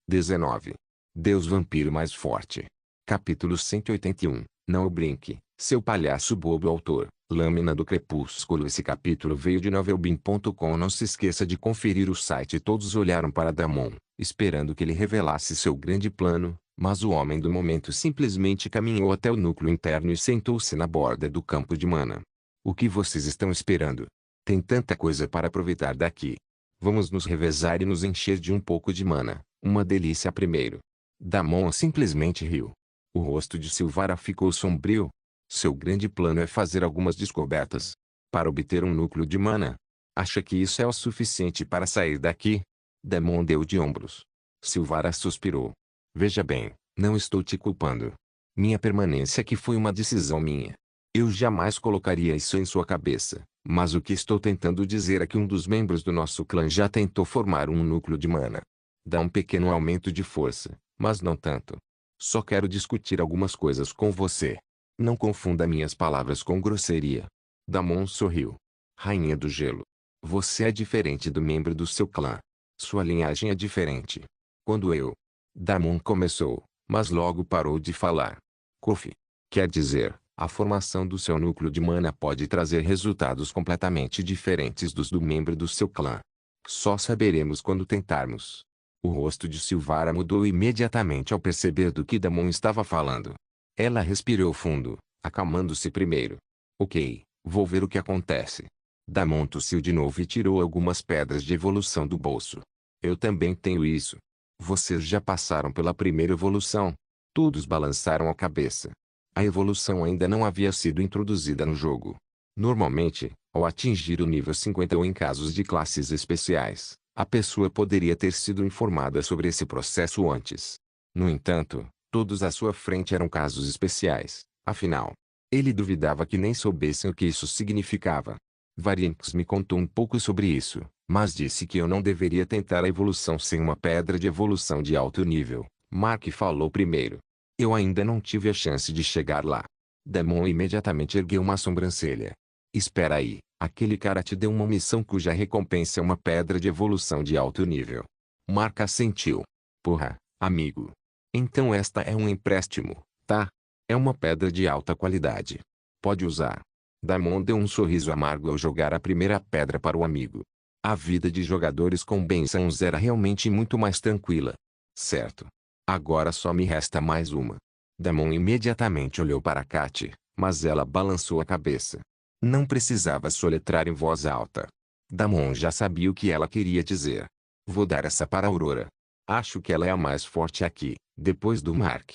19. Deus vampiro mais forte. Capítulo 181. Não brinque, seu palhaço bobo. Autor, Lâmina do Crepúsculo. Esse capítulo veio de novelbean.com. Não se esqueça de conferir o site. Todos olharam para Damon, esperando que ele revelasse seu grande plano, mas o homem do momento simplesmente caminhou até o núcleo interno e sentou-se na borda do campo de mana. O que vocês estão esperando? Tem tanta coisa para aproveitar daqui. Vamos nos revezar e nos encher de um pouco de mana. Uma delícia primeiro. Damon simplesmente riu. O rosto de Silvara ficou sombrio. Seu grande plano é fazer algumas descobertas. Para obter um núcleo de mana. Acha que isso é o suficiente para sair daqui? Damon deu de ombros. Silvara suspirou. Veja bem, não estou te culpando. Minha permanência aqui foi uma decisão minha. Eu jamais colocaria isso em sua cabeça, mas o que estou tentando dizer é que um dos membros do nosso clã já tentou formar um núcleo de mana. Dá um pequeno aumento de força, mas não tanto. Só quero discutir algumas coisas com você. Não confunda minhas palavras com grosseria. Damon sorriu. Rainha do Gelo. Você é diferente do membro do seu clã. Sua linhagem é diferente. Quando eu... Damon começou, mas logo parou de falar. Kofi. Quer dizer, a formação do seu núcleo de mana pode trazer resultados completamente diferentes dos do membro do seu clã. Só saberemos quando tentarmos. O rosto de Silvara mudou imediatamente ao perceber do que Damon estava falando. Ela respirou fundo, acalmando-se primeiro. Ok, vou ver o que acontece. Damon tossiu de novo e tirou algumas pedras de evolução do bolso. Eu também tenho isso. Vocês já passaram pela primeira evolução? Todos balançaram a cabeça. A evolução ainda não havia sido introduzida no jogo. Normalmente, ao atingir o nível 50 ou em casos de classes especiais, a pessoa poderia ter sido informada sobre esse processo antes. No entanto, todos à sua frente eram casos especiais, afinal. Ele duvidava que nem soubessem o que isso significava. Varianx me contou um pouco sobre isso, mas disse que eu não deveria tentar a evolução sem uma pedra de evolução de alto nível. Mark falou primeiro. Eu ainda não tive a chance de chegar lá. Damon imediatamente ergueu uma sobrancelha. Espera aí, aquele cara te deu uma missão cuja recompensa é uma pedra de evolução de alto nível. Mark assentiu. Porra, amigo. Então esta é um empréstimo, tá? É uma pedra de alta qualidade. Pode usar. Damon deu um sorriso amargo ao jogar a primeira pedra para o amigo. A vida de jogadores com bênçãos era realmente muito mais tranquila. Certo. Agora só me resta mais uma. Damon imediatamente olhou para Kat, mas ela balançou a cabeça. Não precisava soletrar em voz alta. Damon já sabia o que ela queria dizer. Vou dar essa para Aurora. Acho que ela é a mais forte aqui, depois do Mark.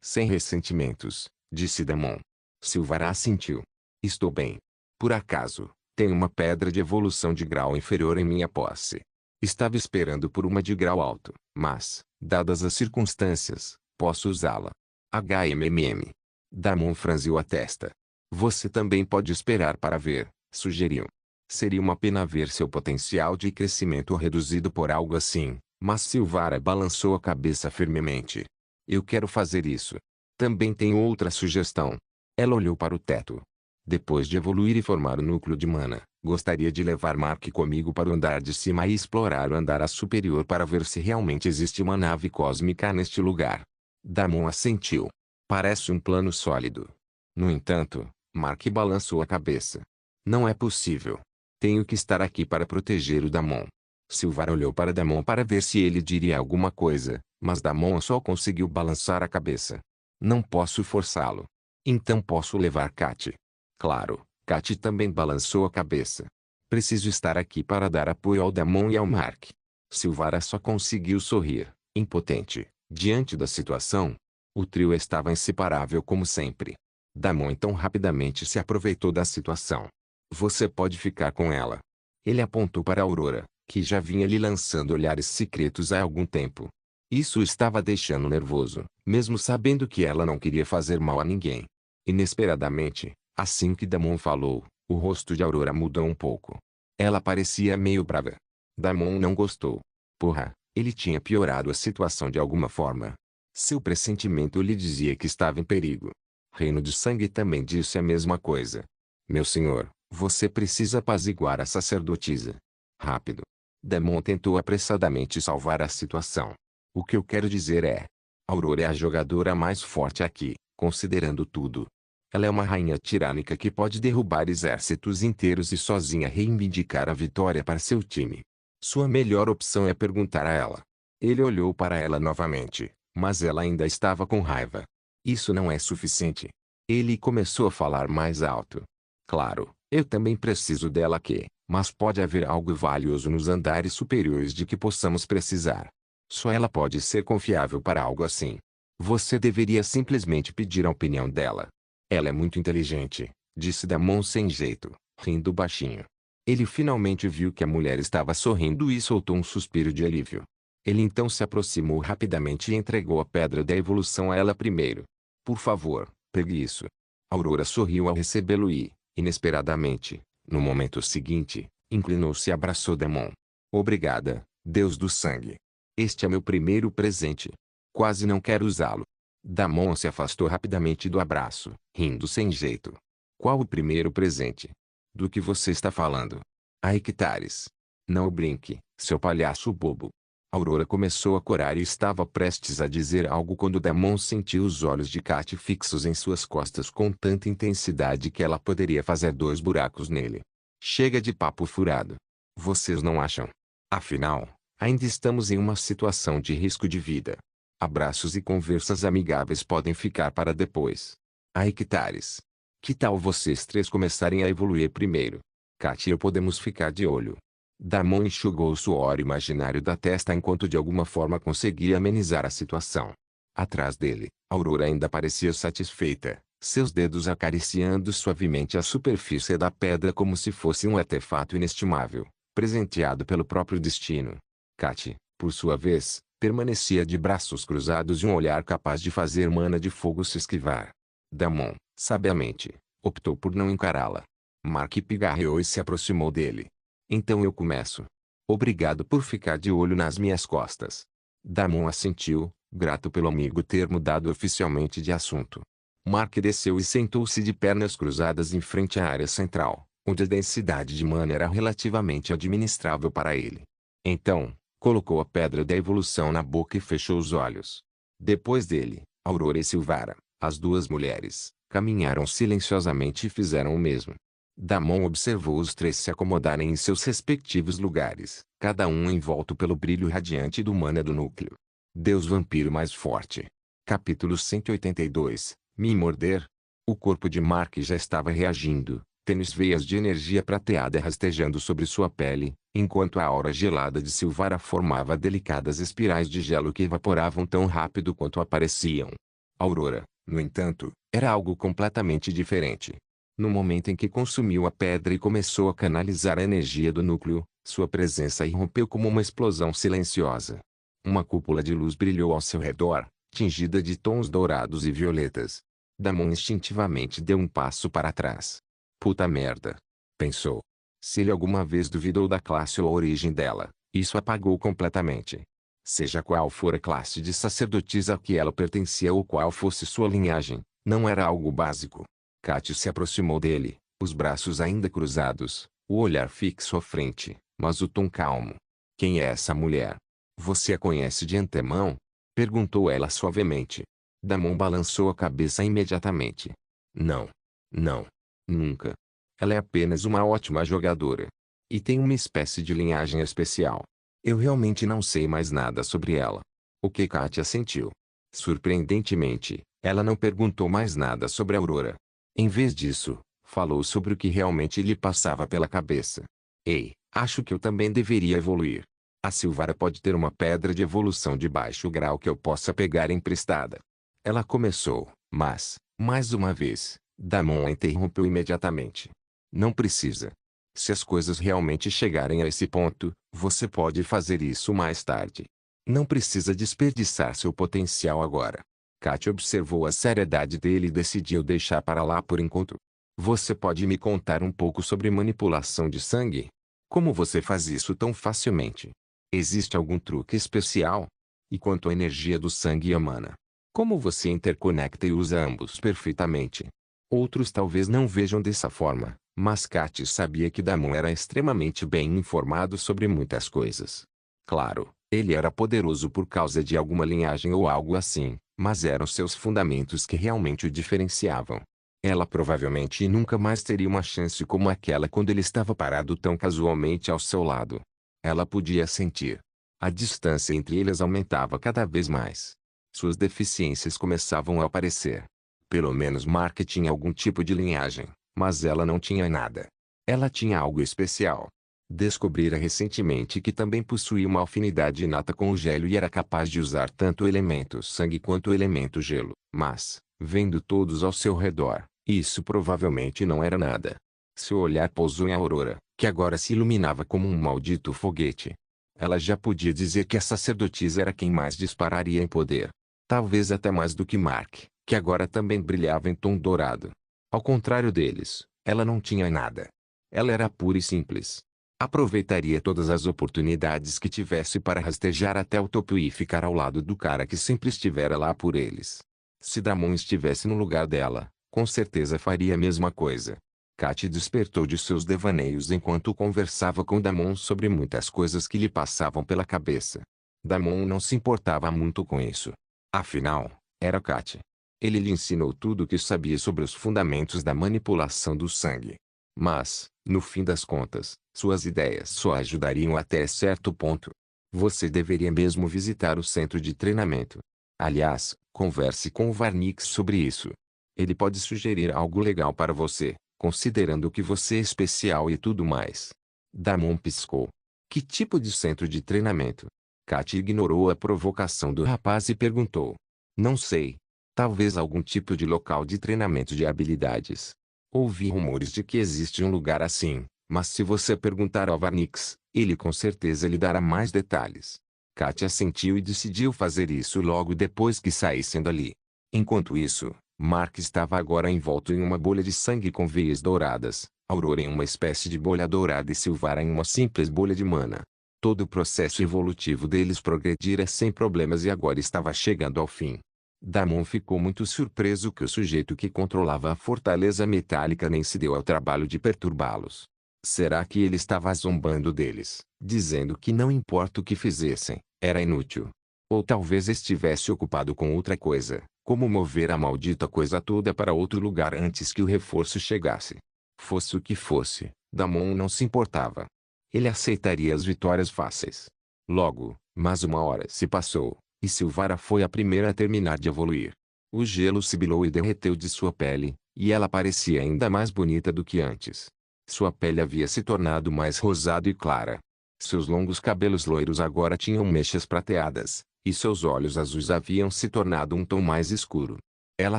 Sem ressentimentos, disse Damon. Silvara assentiu. Estou bem. Por acaso, tenho uma pedra de evolução de grau inferior em minha posse. Estava esperando por uma de grau alto, mas, dadas as circunstâncias, posso usá-la. HMMM. Damon franziu a testa. Você também pode esperar para ver, sugeriu. Seria uma pena ver seu potencial de crescimento reduzido por algo assim, mas Silvara balançou a cabeça firmemente. Eu quero fazer isso. Também tenho outra sugestão. Ela olhou para o teto. Depois de evoluir e formar o núcleo de mana, gostaria de levar Mark comigo para o andar de cima e explorar o andar superior para ver se realmente existe uma nave cósmica neste lugar. Damon assentiu. Parece um plano sólido. No entanto, Mark balançou a cabeça. Não é possível. Tenho que estar aqui para proteger o Damon. Silvara olhou para Damon para ver se ele diria alguma coisa, mas Damon só conseguiu balançar a cabeça. Não posso forçá-lo. Então posso levar Kat. Claro, Kat também balançou a cabeça. Preciso estar aqui para dar apoio ao Damon e ao Mark. Silvara só conseguiu sorrir, impotente, diante da situação. O trio estava inseparável como sempre. Damon então rapidamente se aproveitou da situação. Você pode ficar com ela. Ele apontou para Aurora, que já vinha lhe lançando olhares secretos há algum tempo. Isso o estava deixando nervoso, mesmo sabendo que ela não queria fazer mal a ninguém. Inesperadamente, assim que Damon falou, o rosto de Aurora mudou um pouco. Ela parecia meio brava. Damon não gostou. Porra, ele tinha piorado a situação de alguma forma. Seu pressentimento lhe dizia que estava em perigo. Reino de Sangue também disse a mesma coisa. Meu senhor, você precisa apaziguar a sacerdotisa. Rápido. Damon tentou apressadamente salvar a situação. O que eu quero dizer é, Aurora é a jogadora mais forte aqui, considerando tudo. Ela é uma rainha tirânica que pode derrubar exércitos inteiros e sozinha reivindicar a vitória para seu time. Sua melhor opção é perguntar a ela. Ele olhou para ela novamente, mas ela ainda estava com raiva. Isso não é suficiente. Ele começou a falar mais alto. Claro, eu também preciso dela aqui, mas pode haver algo valioso nos andares superiores de que possamos precisar. Só ela pode ser confiável para algo assim. Você deveria simplesmente pedir a opinião dela. Ela é muito inteligente, disse Damon sem jeito, rindo baixinho. Ele finalmente viu que a mulher estava sorrindo e soltou um suspiro de alívio. Ele então se aproximou rapidamente e entregou a pedra da evolução a ela primeiro. Por favor, pegue isso. Aurora sorriu ao recebê-lo e, inesperadamente, no momento seguinte, inclinou-se e abraçou Damon. Obrigada, Deus do sangue. Este é meu primeiro presente. Quase não quero usá-lo. Damon se afastou rapidamente do abraço, rindo sem jeito. Qual o primeiro presente? Do que você está falando? A hectares. Não brinque, seu palhaço bobo. Aurora começou a corar e estava prestes a dizer algo quando Damon sentiu os olhos de Kat fixos em suas costas com tanta intensidade que ela poderia fazer 2 buracos nele. Chega de papo furado. Vocês não acham? Afinal, ainda estamos em uma situação de risco de vida. Abraços e conversas amigáveis podem ficar para depois. A hectares. Que tal vocês 3 começarem a evoluir primeiro? Kat e eu podemos ficar de olho. Damon enxugou o suor imaginário da testa enquanto de alguma forma conseguia amenizar a situação. Atrás dele, Aurora ainda parecia satisfeita, seus dedos acariciando suavemente a superfície da pedra como se fosse um artefato inestimável, presenteado pelo próprio destino. Kat, por sua vez, permanecia de braços cruzados e um olhar capaz de fazer mana de fogo se esquivar. Damon, sabiamente, optou por não encará-la. Mark pigarreou e se aproximou dele. Então eu começo. Obrigado por ficar de olho nas minhas costas. Damon assentiu, grato pelo amigo ter mudado oficialmente de assunto. Mark desceu e sentou-se de pernas cruzadas em frente à área central, onde a densidade de mana era relativamente administrável para ele. Então, colocou a pedra da evolução na boca e fechou os olhos. Depois dele, Aurora e Silvara, as 2 mulheres, caminharam silenciosamente e fizeram o mesmo. Damon observou os 3 se acomodarem em seus respectivos lugares, cada um envolto pelo brilho radiante do mana do núcleo. Deus vampiro mais forte. Capítulo 182, Me morder? O corpo de Mark já estava reagindo, tênues veias de energia prateada rastejando sobre sua pele, enquanto a aura gelada de Silvara formava delicadas espirais de gelo que evaporavam tão rápido quanto apareciam. Aurora, no entanto, era algo completamente diferente. No momento em que consumiu a pedra e começou a canalizar a energia do núcleo, sua presença irrompeu como uma explosão silenciosa. Uma cúpula de luz brilhou ao seu redor, tingida de tons dourados e violetas. Damon instintivamente deu um passo para trás. Puta merda. Pensou. Se ele alguma vez duvidou da classe ou a origem dela, isso apagou completamente. Seja qual for a classe de sacerdotisa a que ela pertencia ou qual fosse sua linhagem, não era algo básico. Kat se aproximou dele, os braços ainda cruzados, o olhar fixo à frente, mas o tom calmo. Quem é essa mulher? Você a conhece de antemão? Perguntou ela suavemente. Damon balançou a cabeça imediatamente. Não. Não. Nunca. Ela é apenas uma ótima jogadora. E tem uma espécie de linhagem especial. Eu realmente não sei mais nada sobre ela. O que Kat assentiu. Surpreendentemente, ela não perguntou mais nada sobre a Aurora. Em vez disso, falou sobre o que realmente lhe passava pela cabeça. Ei, acho que eu também deveria evoluir. A Silvara pode ter uma pedra de evolução de baixo grau que eu possa pegar emprestada. Ela começou, mas, mais uma vez, Damon a interrompeu imediatamente. Não precisa. Se as coisas realmente chegarem a esse ponto, você pode fazer isso mais tarde. Não precisa desperdiçar seu potencial agora. Kat observou a seriedade dele e decidiu deixar para lá por enquanto. Você pode me contar um pouco sobre manipulação de sangue? Como você faz isso tão facilmente? Existe algum truque especial? E quanto à energia do sangue e a mana? Como você interconecta e usa ambos perfeitamente? Outros talvez não vejam dessa forma, mas Kat sabia que Damon era extremamente bem informado sobre muitas coisas. Claro, Ele era poderoso por causa de alguma linhagem ou algo assim, mas eram seus fundamentos que realmente o diferenciavam. Ela provavelmente nunca mais teria uma chance como aquela quando ele estava parado tão casualmente ao seu lado. Ela podia sentir. A distância entre eles aumentava cada vez mais. Suas deficiências começavam a aparecer. Pelo menos Mark tinha algum tipo de linhagem, mas ela não tinha nada. Ela tinha algo especial. Descobrira recentemente que também possuía uma afinidade inata com o gelo e era capaz de usar tanto o elemento sangue quanto o elemento gelo. Mas, vendo todos ao seu redor, isso provavelmente não era nada. Seu olhar pousou em Aurora, que agora se iluminava como um maldito foguete. Ela já podia dizer que a sacerdotisa era quem mais dispararia em poder. Talvez até mais do que Mark, que agora também brilhava em tom dourado. Ao contrário deles, ela não tinha nada. Ela era pura e simples. Aproveitaria todas as oportunidades que tivesse para rastejar até o topo e ficar ao lado do cara que sempre estivera lá por eles. Se Damon estivesse no lugar dela, com certeza faria a mesma coisa. Kat despertou de seus devaneios enquanto conversava com Damon sobre muitas coisas que lhe passavam pela cabeça. Damon não se importava muito com isso. Afinal, era Kat. Ele lhe ensinou tudo o que sabia sobre os fundamentos da manipulação do sangue. Mas, no fim das contas, suas ideias só ajudariam até certo ponto. Você deveria mesmo visitar o centro de treinamento. Aliás, converse com o Varnix sobre isso. Ele pode sugerir algo legal para você, considerando que você é especial e tudo mais. Damon piscou. Que tipo de centro de treinamento? Kat ignorou a provocação do rapaz e perguntou. Não sei. Talvez algum tipo de local de treinamento de habilidades. Ouvi rumores de que existe um lugar assim, mas se você perguntar ao Varnix, ele com certeza lhe dará mais detalhes. Kat assentiu e decidiu fazer isso logo depois que saíssem dali. Enquanto isso, Mark estava agora envolto em uma bolha de sangue com veias douradas, Aurora em uma espécie de bolha dourada e Silvara em uma simples bolha de mana. Todo o processo evolutivo deles progredira sem problemas e agora estava chegando ao fim. Damon ficou muito surpreso que o sujeito que controlava a fortaleza metálica nem se deu ao trabalho de perturbá-los. Será que ele estava zombando deles, dizendo que não importa o que fizessem, era inútil? Ou talvez estivesse ocupado com outra coisa, como mover a maldita coisa toda para outro lugar antes que o reforço chegasse? Fosse o que fosse, Damon não se importava. Ele aceitaria as vitórias fáceis. Logo, mais uma hora se passou. E Silvara foi a primeira a terminar de evoluir. O gelo sibilou e derreteu de sua pele, e ela parecia ainda mais bonita do que antes. Sua pele havia se tornado mais rosada e clara. Seus longos cabelos loiros agora tinham mechas prateadas, e seus olhos azuis haviam se tornado um tom mais escuro. Ela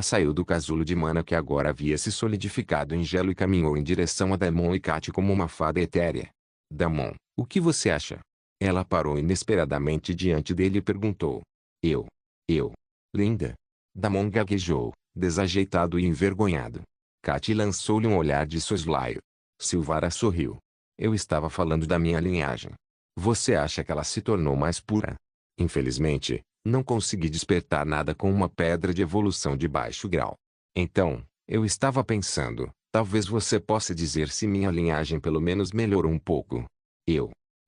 saiu do casulo de mana que agora havia se solidificado em gelo e caminhou em direção a Damon e Kat como uma fada etérea. Damon, o que você acha? Ela parou inesperadamente diante dele e perguntou. Eu. Linda. Damon gaguejou, desajeitado e envergonhado. Kat lançou-lhe um olhar de soslaio. Silvara sorriu. Eu estava falando da minha linhagem. Você acha que ela se tornou mais pura? Infelizmente, não consegui despertar nada com uma pedra de evolução de baixo grau. Então, eu estava pensando, talvez você possa dizer se minha linhagem pelo menos melhorou um pouco.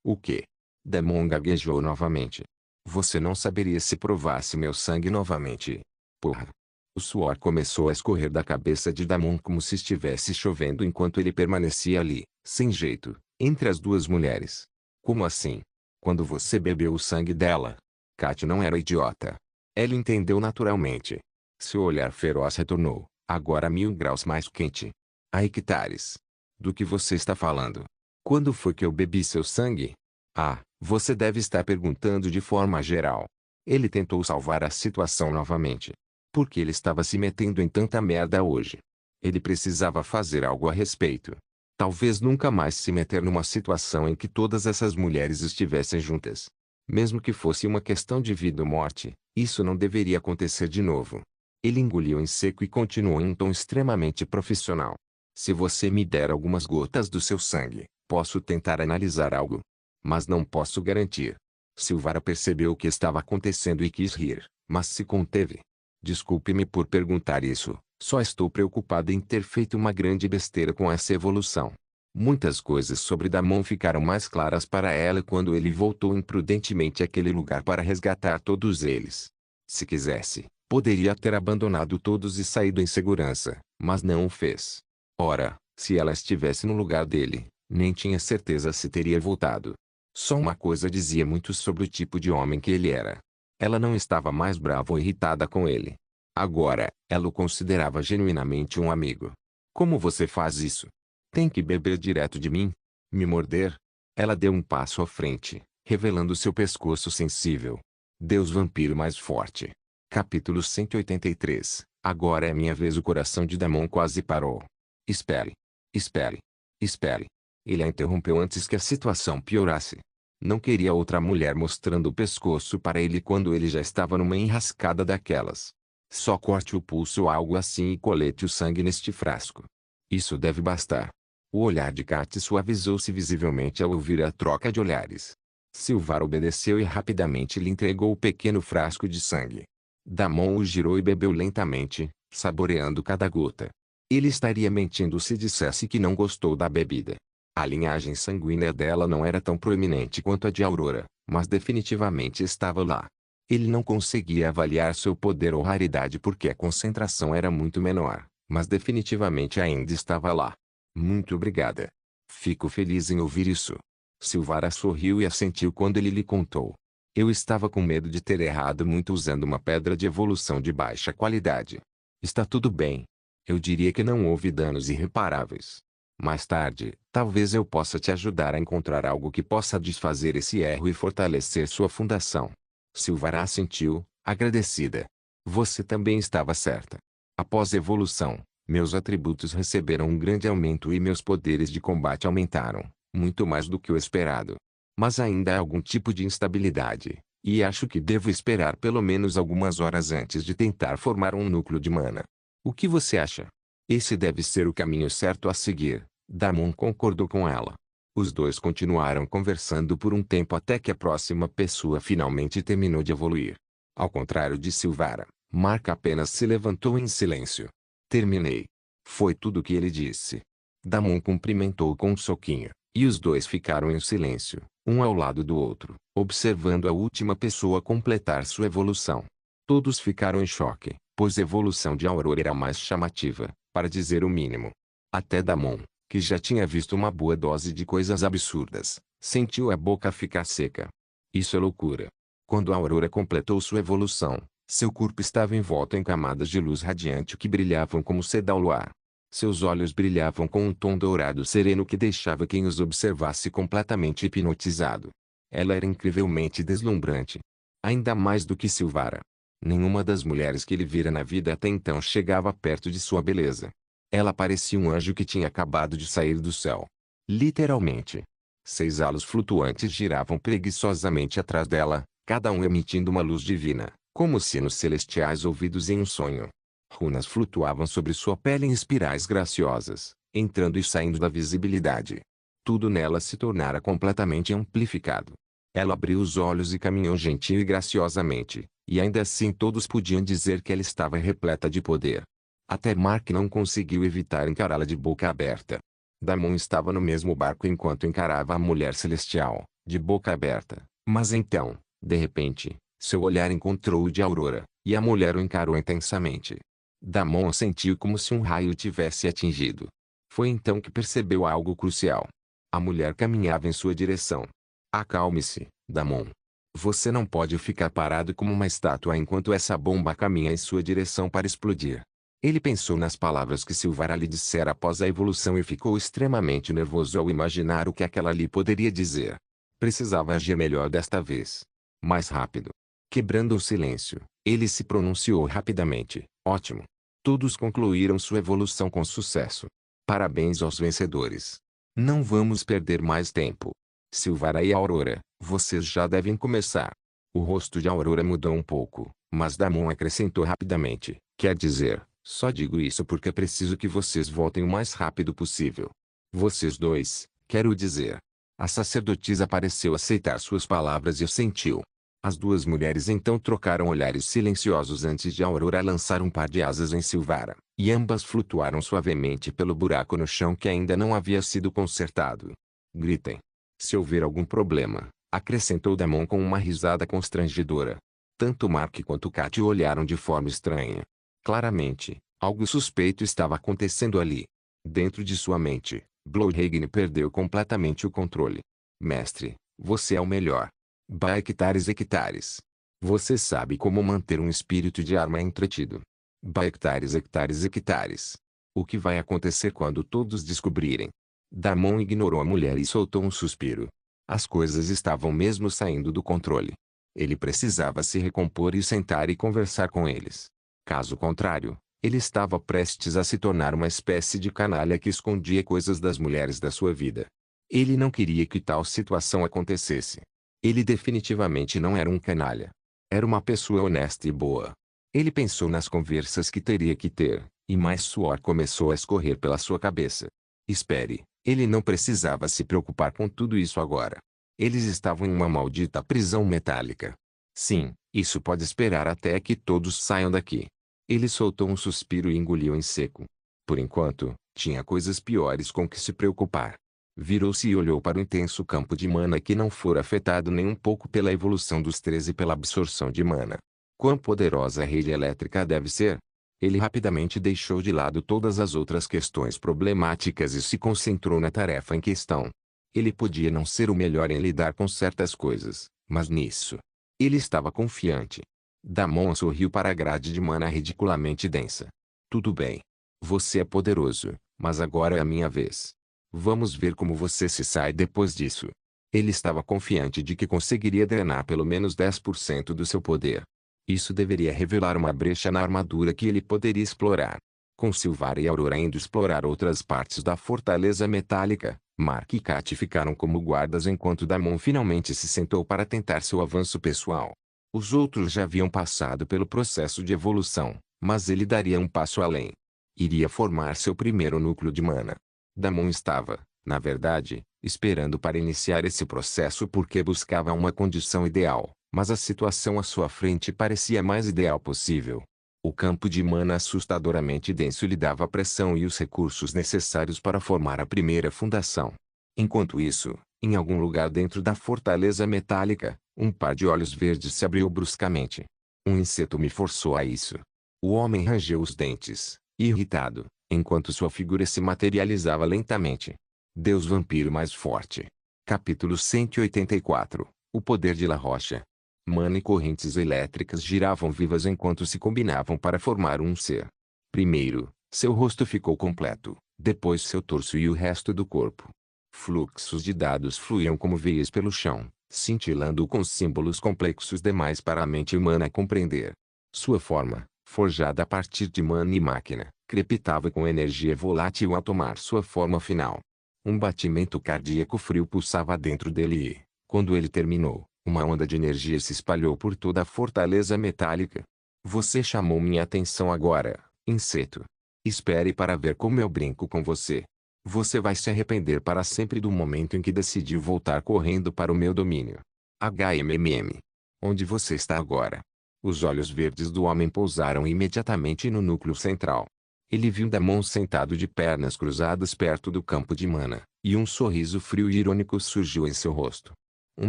O quê? Damon gaguejou novamente. Você não saberia se provasse meu sangue novamente. Porra. O suor começou a escorrer da cabeça de Damon como se estivesse chovendo enquanto ele permanecia ali, sem jeito, entre as duas mulheres. Como assim? Quando você bebeu o sangue dela? Kat não era idiota. Ela entendeu naturalmente. Seu olhar feroz retornou, agora a 1000 graus mais quente. A hectares. Do que você está falando? Quando foi que eu bebi seu sangue? Ah, você deve estar perguntando de forma geral. Ele tentou salvar a situação novamente. Por que ele estava se metendo em tanta merda hoje? Ele precisava fazer algo a respeito. Talvez nunca mais se meter numa situação em que todas essas mulheres estivessem juntas. Mesmo que fosse uma questão de vida ou morte, isso não deveria acontecer de novo. Ele engoliu em seco e continuou em um tom extremamente profissional. Se você me der algumas gotas do seu sangue, posso tentar analisar algo. Mas não posso garantir. Silvara percebeu o que estava acontecendo e quis rir, mas se conteve. Desculpe-me por perguntar isso, só estou preocupada em ter feito uma grande besteira com essa evolução. Muitas coisas sobre Damon ficaram mais claras para ela quando ele voltou imprudentemente àquele lugar para resgatar todos eles. Se quisesse, poderia ter abandonado todos e saído em segurança, mas não o fez. Ora, se ela estivesse no lugar dele, nem tinha certeza se teria voltado. Só uma coisa dizia muito sobre o tipo de homem que ele era. Ela não estava mais brava ou irritada com ele. Agora, ela o considerava genuinamente um amigo. Como você faz isso? Tem que beber direto de mim? Me morder? Ela deu um passo à frente, revelando seu pescoço sensível. Deus vampiro mais forte. Capítulo 183. Agora é minha vez. O coração de Damon quase parou. Espere. Espere. Espere. Ele a interrompeu antes que a situação piorasse. Não queria outra mulher mostrando o pescoço para ele quando ele já estava numa enrascada daquelas. Só corte o pulso ou algo assim e colete o sangue neste frasco. Isso deve bastar. O olhar de Kat suavizou-se visivelmente ao ouvir a troca de olhares. Silvara obedeceu e rapidamente lhe entregou o pequeno frasco de sangue. Damon o girou e bebeu lentamente, saboreando cada gota. Ele estaria mentindo se dissesse que não gostou da bebida. A linhagem sanguínea dela não era tão proeminente quanto a de Aurora, mas definitivamente estava lá. Ele não conseguia avaliar seu poder ou raridade porque a concentração era muito menor, mas definitivamente ainda estava lá. Muito obrigada. Fico feliz em ouvir isso. Silvara sorriu e assentiu quando ele lhe contou. Eu estava com medo de ter errado muito usando uma pedra de evolução de baixa qualidade. Está tudo bem. Eu diria que não houve danos irreparáveis. Mais tarde, talvez eu possa te ajudar a encontrar algo que possa desfazer esse erro e fortalecer sua fundação. Silvara assentiu, agradecida. Você também estava certa. Após a evolução, meus atributos receberam um grande aumento e meus poderes de combate aumentaram, muito mais do que o esperado. Mas ainda há algum tipo de instabilidade, e acho que devo esperar pelo menos algumas horas antes de tentar formar um núcleo de mana. O que você acha? Esse deve ser o caminho certo a seguir. Damon concordou com ela. Os dois continuaram conversando por um tempo até que a próxima pessoa finalmente terminou de evoluir. Ao contrário de Silvara, Mark apenas se levantou em silêncio. Terminei. Foi tudo o que ele disse. Damon cumprimentou com um soquinho, e os dois ficaram em silêncio, um ao lado do outro, observando a última pessoa completar sua evolução. Todos ficaram em choque, pois a evolução de Aurora era mais chamativa, para dizer o mínimo. Até Damon, que já tinha visto uma boa dose de coisas absurdas, sentiu a boca ficar seca. Isso é loucura. Quando a Aurora completou sua evolução, seu corpo estava envolto em camadas de luz radiante que brilhavam como seda ao luar. Seus olhos brilhavam com um tom dourado sereno que deixava quem os observasse completamente hipnotizado. Ela era incrivelmente deslumbrante. Ainda mais do que Silvara. Nenhuma das mulheres que ele vira na vida até então chegava perto de sua beleza. Ela parecia um anjo que tinha acabado de sair do céu. Literalmente. 6 halos flutuantes giravam preguiçosamente atrás dela, cada um emitindo uma luz divina, como sinos celestiais ouvidos em um sonho. Runas flutuavam sobre sua pele em espirais graciosas, entrando e saindo da visibilidade. Tudo nela se tornara completamente amplificado. Ela abriu os olhos e caminhou gentil e graciosamente, e ainda assim todos podiam dizer que ela estava repleta de poder. Até Mark não conseguiu evitar encará-la de boca aberta. Damon estava no mesmo barco enquanto encarava a mulher celestial, de boca aberta, mas então, de repente, seu olhar encontrou o de Aurora, e a mulher o encarou intensamente. Damon sentiu como se um raio o tivesse atingido. Foi então que percebeu algo crucial. A mulher caminhava em sua direção. Acalme-se, Damon. Você não pode ficar parado como uma estátua enquanto essa bomba caminha em sua direção para explodir. Ele pensou nas palavras que Silvara lhe dissera após a evolução e ficou extremamente nervoso ao imaginar o que aquela lhe poderia dizer. Precisava agir melhor desta vez. Mais rápido. Quebrando o silêncio, ele se pronunciou rapidamente. Ótimo. Todos concluíram sua evolução com sucesso. Parabéns aos vencedores. Não vamos perder mais tempo. Silvara e Aurora, vocês já devem começar. O rosto de Aurora mudou um pouco, mas Damon acrescentou rapidamente. Quer dizer, só digo isso porque preciso que vocês voltem o mais rápido possível. Vocês dois, quero dizer. A sacerdotisa pareceu aceitar suas palavras e assentiu. As duas mulheres então trocaram olhares silenciosos antes de Aurora lançar um par de asas em Silvara, e ambas flutuaram suavemente pelo buraco no chão que ainda não havia sido consertado. Gritem. Se houver algum problema, acrescentou Damon com uma risada constrangedora. Tanto Mark quanto Kat olharam de forma estranha. Claramente, algo suspeito estava acontecendo ali. Dentro de sua mente, Blowhagen perdeu completamente o controle. Mestre, você é o melhor. Bah, hectares hectares. Você sabe como manter um espírito de arma entretido. Bah, hectares hectares hectares. O que vai acontecer quando todos descobrirem? Damon ignorou a mulher e soltou um suspiro. As coisas estavam mesmo saindo do controle. Ele precisava se recompor e sentar e conversar com eles. Caso contrário, ele estava prestes a se tornar uma espécie de canalha que escondia coisas das mulheres da sua vida. Ele não queria que tal situação acontecesse. Ele definitivamente não era um canalha. Era uma pessoa honesta e boa. Ele pensou nas conversas que teria que ter, e mais suor começou a escorrer pela sua cabeça. Espere, ele não precisava se preocupar com tudo isso agora. Eles estavam em uma maldita prisão metálica. Sim, isso pode esperar até que todos saiam daqui. Ele soltou um suspiro e engoliu em seco. Por enquanto, tinha coisas piores com que se preocupar. Virou-se e olhou para o intenso campo de mana que não fora afetado nem um pouco pela evolução dos 13 e pela absorção de mana. Quão poderosa a rede elétrica deve ser? Ele rapidamente deixou de lado todas as outras questões problemáticas e se concentrou na tarefa em questão. Ele podia não ser o melhor em lidar com certas coisas, mas nisso, ele estava confiante. Damon sorriu para a grade de mana ridiculamente densa. Tudo bem. Você é poderoso, mas agora é a minha vez. Vamos ver como você se sai depois disso. Ele estava confiante de que conseguiria drenar pelo menos 10% do seu poder. Isso deveria revelar uma brecha na armadura que ele poderia explorar. Com Silvara e Aurora indo explorar outras partes da fortaleza metálica, Mark e Kat ficaram como guardas enquanto Damon finalmente se sentou para tentar seu avanço pessoal. Os outros já haviam passado pelo processo de evolução, mas ele daria um passo além. Iria formar seu primeiro núcleo de mana. Damon estava, na verdade, esperando para iniciar esse processo porque buscava uma condição ideal, mas a situação à sua frente parecia a mais ideal possível. O campo de mana assustadoramente denso lhe dava a pressão e os recursos necessários para formar a primeira fundação. Enquanto isso, em algum lugar dentro da fortaleza metálica, um par de olhos verdes se abriu bruscamente. Um inseto me forçou a isso. O homem rangeu os dentes, irritado, enquanto sua figura se materializava lentamente. Deus vampiro mais forte. Capítulo 184. O poder de La Rocha. Mana e correntes elétricas giravam vivas enquanto se combinavam para formar um ser. Primeiro, seu rosto ficou completo, depois seu torso e o resto do corpo. Fluxos de dados fluíam como veias pelo chão, cintilando com símbolos complexos demais para a mente humana compreender. Sua forma, forjada a partir de mana e máquina, crepitava com energia volátil a tomar sua forma final. Um batimento cardíaco frio pulsava dentro dele e, quando ele terminou, uma onda de energia se espalhou por toda a fortaleza metálica. Você chamou minha atenção agora, inseto. Espere para ver como eu brinco com você. Você vai se arrepender para sempre do momento em que decidiu voltar correndo para o meu domínio. HMMM. Onde você está agora? Os olhos verdes do homem pousaram imediatamente no núcleo central. Ele viu Damon sentado de pernas cruzadas perto do campo de mana, e um sorriso frio e irônico surgiu em seu rosto. Um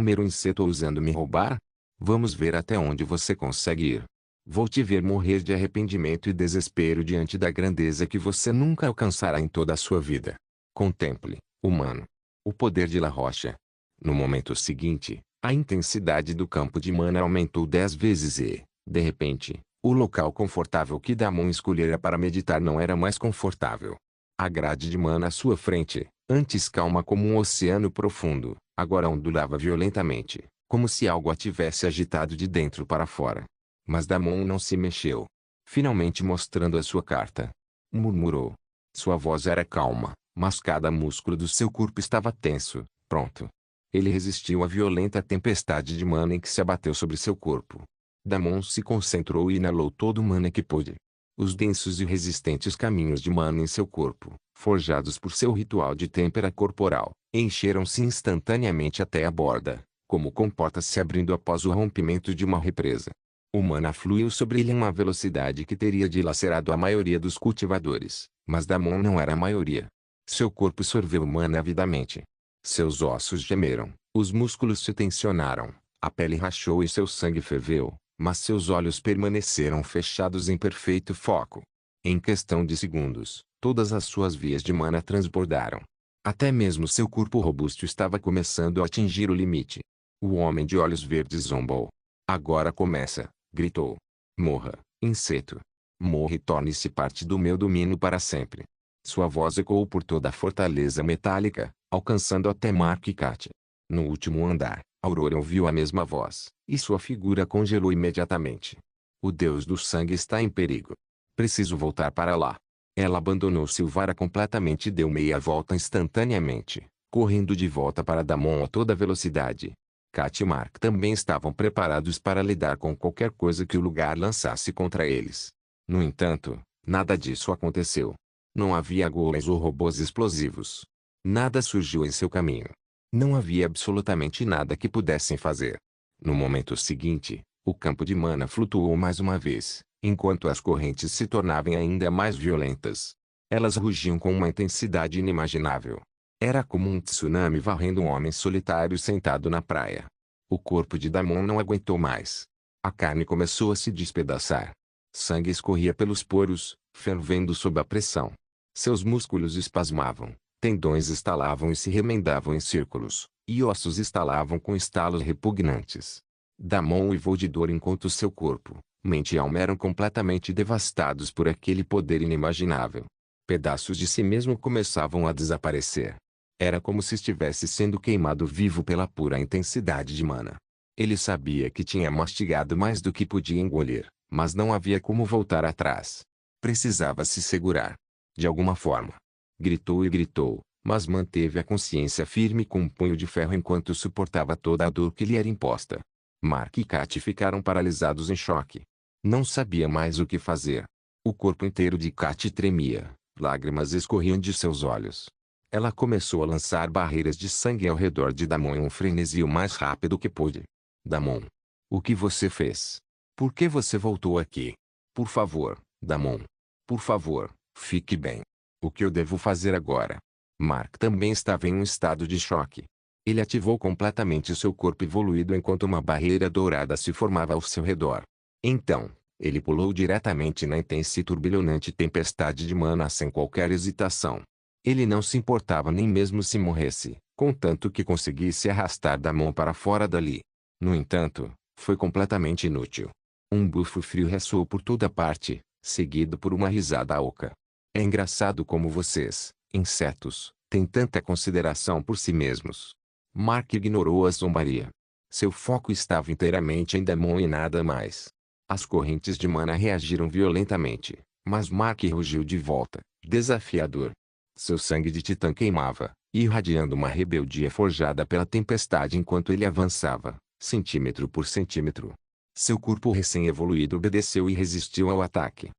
mero inseto ousando me roubar? Vamos ver até onde você consegue ir. Vou te ver morrer de arrependimento e desespero diante da grandeza que você nunca alcançará em toda a sua vida. Contemple, humano, o poder de La Rocha. No momento seguinte, a intensidade do campo de mana aumentou 10 vezes e, de repente, o local confortável que Damon escolhera para meditar não era mais confortável. A grade de mana à sua frente, antes calma como um oceano profundo, agora ondulava violentamente, como se algo a tivesse agitado de dentro para fora. Mas Damon não se mexeu. Finalmente mostrando a sua carta. Murmurou. Sua voz era calma, mas cada músculo do seu corpo estava tenso, pronto. Ele resistiu à violenta tempestade de mana em que se abateu sobre seu corpo. Damon se concentrou e inalou todo o mana que pôde. Os densos e resistentes caminhos de mana em seu corpo, forjados por seu ritual de têmpera corporal, encheram-se instantaneamente até a borda, como comportas se abrindo após o rompimento de uma represa. O mana fluiu sobre ele em uma velocidade que teria dilacerado a maioria dos cultivadores, mas Damon não era a maioria. Seu corpo sorveu o mana avidamente. Seus ossos gemeram, os músculos se tensionaram, a pele rachou e seu sangue ferveu, mas seus olhos permaneceram fechados em perfeito foco. Em questão de segundos, todas as suas vias de mana transbordaram. Até mesmo seu corpo robusto estava começando a atingir o limite. O homem de olhos verdes zombou. Agora começa, gritou. Morra, inseto. Morra e torne-se parte do meu domínio para sempre. Sua voz ecoou por toda a fortaleza metálica, alcançando até Mark e Kat. No último andar, Aurora ouviu a mesma voz, e sua figura congelou imediatamente. O deus do sangue está em perigo. Preciso voltar para lá. Ela abandonou Silvara completamente e deu meia volta instantaneamente, correndo de volta para Damon a toda velocidade. Kat e Mark também estavam preparados para lidar com qualquer coisa que o lugar lançasse contra eles. No entanto, nada disso aconteceu. Não havia golems ou robôs explosivos. Nada surgiu em seu caminho. Não havia absolutamente nada que pudessem fazer. No momento seguinte, o campo de mana flutuou mais uma vez, enquanto as correntes se tornavam ainda mais violentas. Elas rugiam com uma intensidade inimaginável. Era como um tsunami varrendo um homem solitário sentado na praia. O corpo de Damon não aguentou mais. A carne começou a se despedaçar. Sangue escorria pelos poros, fervendo sob a pressão. Seus músculos espasmavam, tendões estalavam e se remendavam em círculos, e ossos estalavam com estalos repugnantes. Damon uivou de dor enquanto seu corpo, mente e alma eram completamente devastados por aquele poder inimaginável. Pedaços de si mesmo começavam a desaparecer. Era como se estivesse sendo queimado vivo pela pura intensidade de mana. Ele sabia que tinha mastigado mais do que podia engolir, mas não havia como voltar atrás. Precisava se segurar. De alguma forma. Gritou e gritou, mas manteve a consciência firme com um punho de ferro enquanto suportava toda a dor que lhe era imposta. Mark e Kat ficaram paralisados em choque. Não sabia mais o que fazer. O corpo inteiro de Kat tremia, lágrimas escorriam de seus olhos. Ela começou a lançar barreiras de sangue ao redor de Damon em um frenesi o mais rápido que pôde. Damon. O que você fez? Por que você voltou aqui? Por favor, Damon. Por favor, fique bem. O que eu devo fazer agora? Mark também estava em um estado de choque. Ele ativou completamente seu corpo evoluído enquanto uma barreira dourada se formava ao seu redor. Então, ele pulou diretamente na intensa e turbilhonante tempestade de mana sem qualquer hesitação. Ele não se importava nem mesmo se morresse, contanto que conseguisse arrastar Damon para fora dali. No entanto, foi completamente inútil. Um bufo frio ressoou por toda parte, seguido por uma risada oca. É engraçado como vocês, insetos, têm tanta consideração por si mesmos. Mark ignorou a zombaria. Seu foco estava inteiramente em Damon e nada mais. As correntes de mana reagiram violentamente, mas Mark rugiu de volta, desafiador. Seu sangue de titã queimava, irradiando uma rebeldia forjada pela tempestade enquanto ele avançava, centímetro por centímetro. Seu corpo recém-evoluído obedeceu e resistiu ao ataque.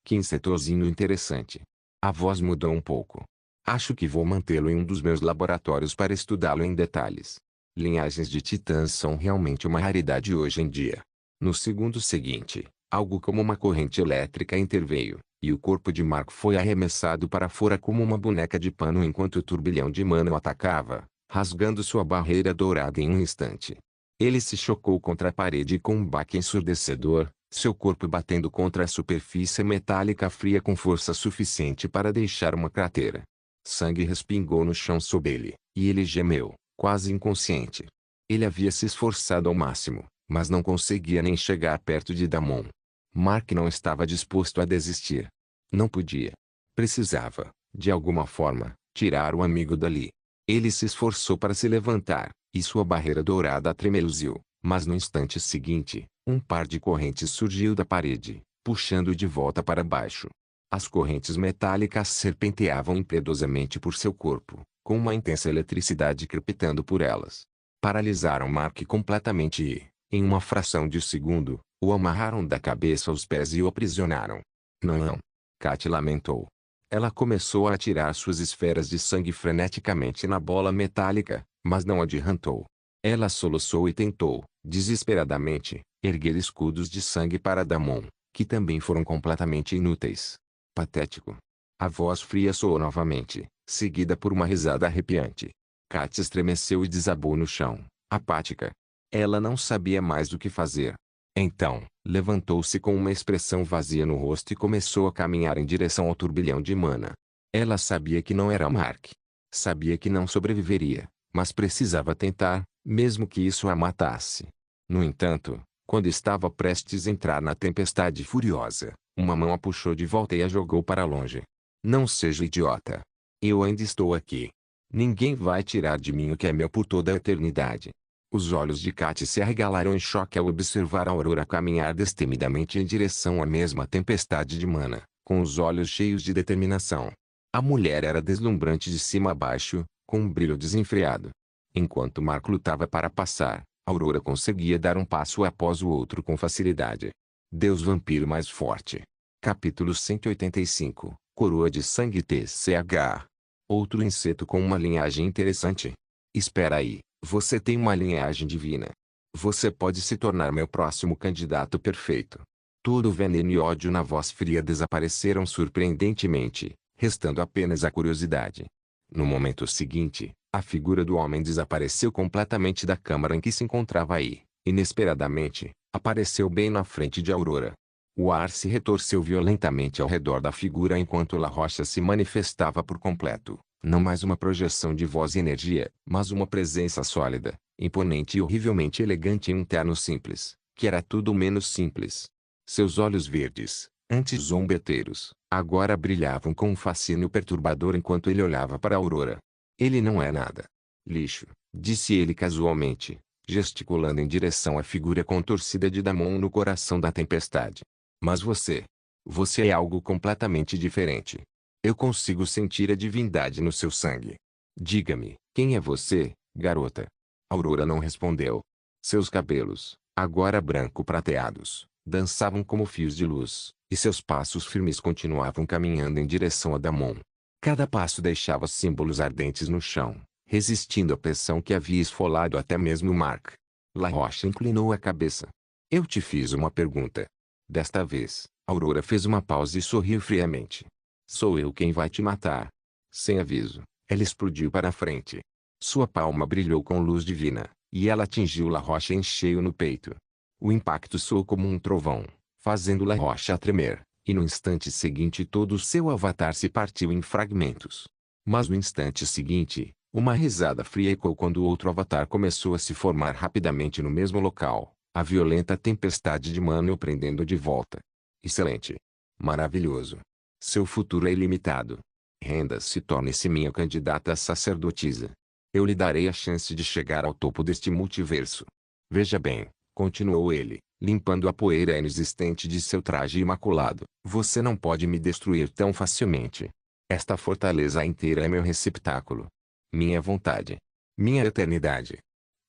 Que insetozinho interessante. A voz mudou um pouco. Acho que vou mantê-lo em um dos meus laboratórios para estudá-lo em detalhes. Linhagens de titãs são realmente uma raridade hoje em dia. No segundo seguinte, algo como uma corrente elétrica interveio, e o corpo de Mark foi arremessado para fora como uma boneca de pano enquanto o turbilhão de mana o atacava, rasgando sua barreira dourada em um instante. Ele se chocou contra a parede com um baque ensurdecedor, seu corpo batendo contra a superfície metálica fria com força suficiente para deixar uma cratera. Sangue respingou no chão sob ele, e ele gemeu, quase inconsciente. Ele havia se esforçado ao máximo, mas não conseguia nem chegar perto de Damon. Mark não estava disposto a desistir. Não podia. Precisava, de alguma forma, tirar o amigo dali. Ele se esforçou para se levantar, e sua barreira dourada tremeluziu, mas no instante seguinte, um par de correntes surgiu da parede, puxando-o de volta para baixo. As correntes metálicas serpenteavam impiedosamente por seu corpo, com uma intensa eletricidade crepitando por elas. Paralisaram Mark completamente e, em uma fração de segundo, o amarraram da cabeça aos pés e o aprisionaram. Não! Kat lamentou. Ela começou a atirar suas esferas de sangue freneticamente na bola metálica, mas não adiantou. Ela soluçou e tentou, desesperadamente, Erguer escudos de sangue para Damon, que também foram completamente inúteis. Patético. A voz fria soou novamente, seguida por uma risada arrepiante. Kat estremeceu e desabou no chão, apática. Ela não sabia mais o que fazer. Então, levantou-se com uma expressão vazia no rosto e começou a caminhar em direção ao turbilhão de mana. Ela sabia que não era Mark. Sabia que não sobreviveria, mas precisava tentar, mesmo que isso a matasse. No entanto, quando estava prestes a entrar na tempestade furiosa, uma mão a puxou de volta e a jogou para longe. Não seja idiota. Eu ainda estou aqui. Ninguém vai tirar de mim o que é meu por toda a eternidade. Os olhos de Kat se arregalaram em choque ao observar a Aurora caminhar destemidamente em direção à mesma tempestade de mana, com os olhos cheios de determinação. A mulher era deslumbrante de cima a baixo, com um brilho desenfreado. Enquanto Mark lutava para passar, Aurora conseguia dar um passo após o outro com facilidade. Deus vampiro mais forte. Capítulo 185, Coroa de Sangue TCH. Outro inseto com uma linhagem interessante. Espera aí, você tem uma linhagem divina. Você pode se tornar meu próximo candidato perfeito. Todo o veneno e ódio na voz fria desapareceram surpreendentemente, restando apenas a curiosidade. No momento seguinte, a figura do homem desapareceu completamente da câmara em que se encontrava aí. Inesperadamente, apareceu bem na frente de Aurora. O ar se retorceu violentamente ao redor da figura enquanto La Rocha se manifestava por completo. Não mais uma projeção de voz e energia, mas uma presença sólida, imponente e horrivelmente elegante em um terno simples, que era tudo menos simples. Seus olhos verdes, antes zombeteiros, agora brilhavam com um fascínio perturbador enquanto ele olhava para Aurora. Ele não é nada. Lixo, disse ele casualmente, gesticulando em direção à figura contorcida de Damon no coração da tempestade. Mas você. Você é algo completamente diferente. Eu consigo sentir a divindade no seu sangue. Diga-me, quem é você, garota? Aurora não respondeu. Seus cabelos, agora branco-prateados, dançavam como fios de luz, e seus passos firmes continuavam caminhando em direção a Damon. Cada passo deixava símbolos ardentes no chão, resistindo à pressão que havia esfolado até mesmo Mark. La Rocha inclinou a cabeça. Eu te fiz uma pergunta. Desta vez, Aurora fez uma pausa e sorriu friamente. Sou eu quem vai te matar. Sem aviso, ela explodiu para a frente. Sua palma brilhou com luz divina, e ela atingiu La Rocha em cheio no peito. O impacto soou como um trovão, fazendo La Rocha tremer, e no instante seguinte todo o seu avatar se partiu em fragmentos. Mas no instante seguinte, uma risada fria ecoou quando o outro avatar começou a se formar rapidamente no mesmo local, a violenta tempestade de mana o prendendo de volta. Excelente. Maravilhoso. Seu futuro é ilimitado. Renda-se e torne-se minha candidata a sacerdotisa. Eu lhe darei a chance de chegar ao topo deste multiverso. Veja bem, continuou ele, limpando a poeira inexistente de seu traje imaculado. Você não pode me destruir tão facilmente. Esta fortaleza inteira é meu receptáculo. Minha vontade. Minha eternidade.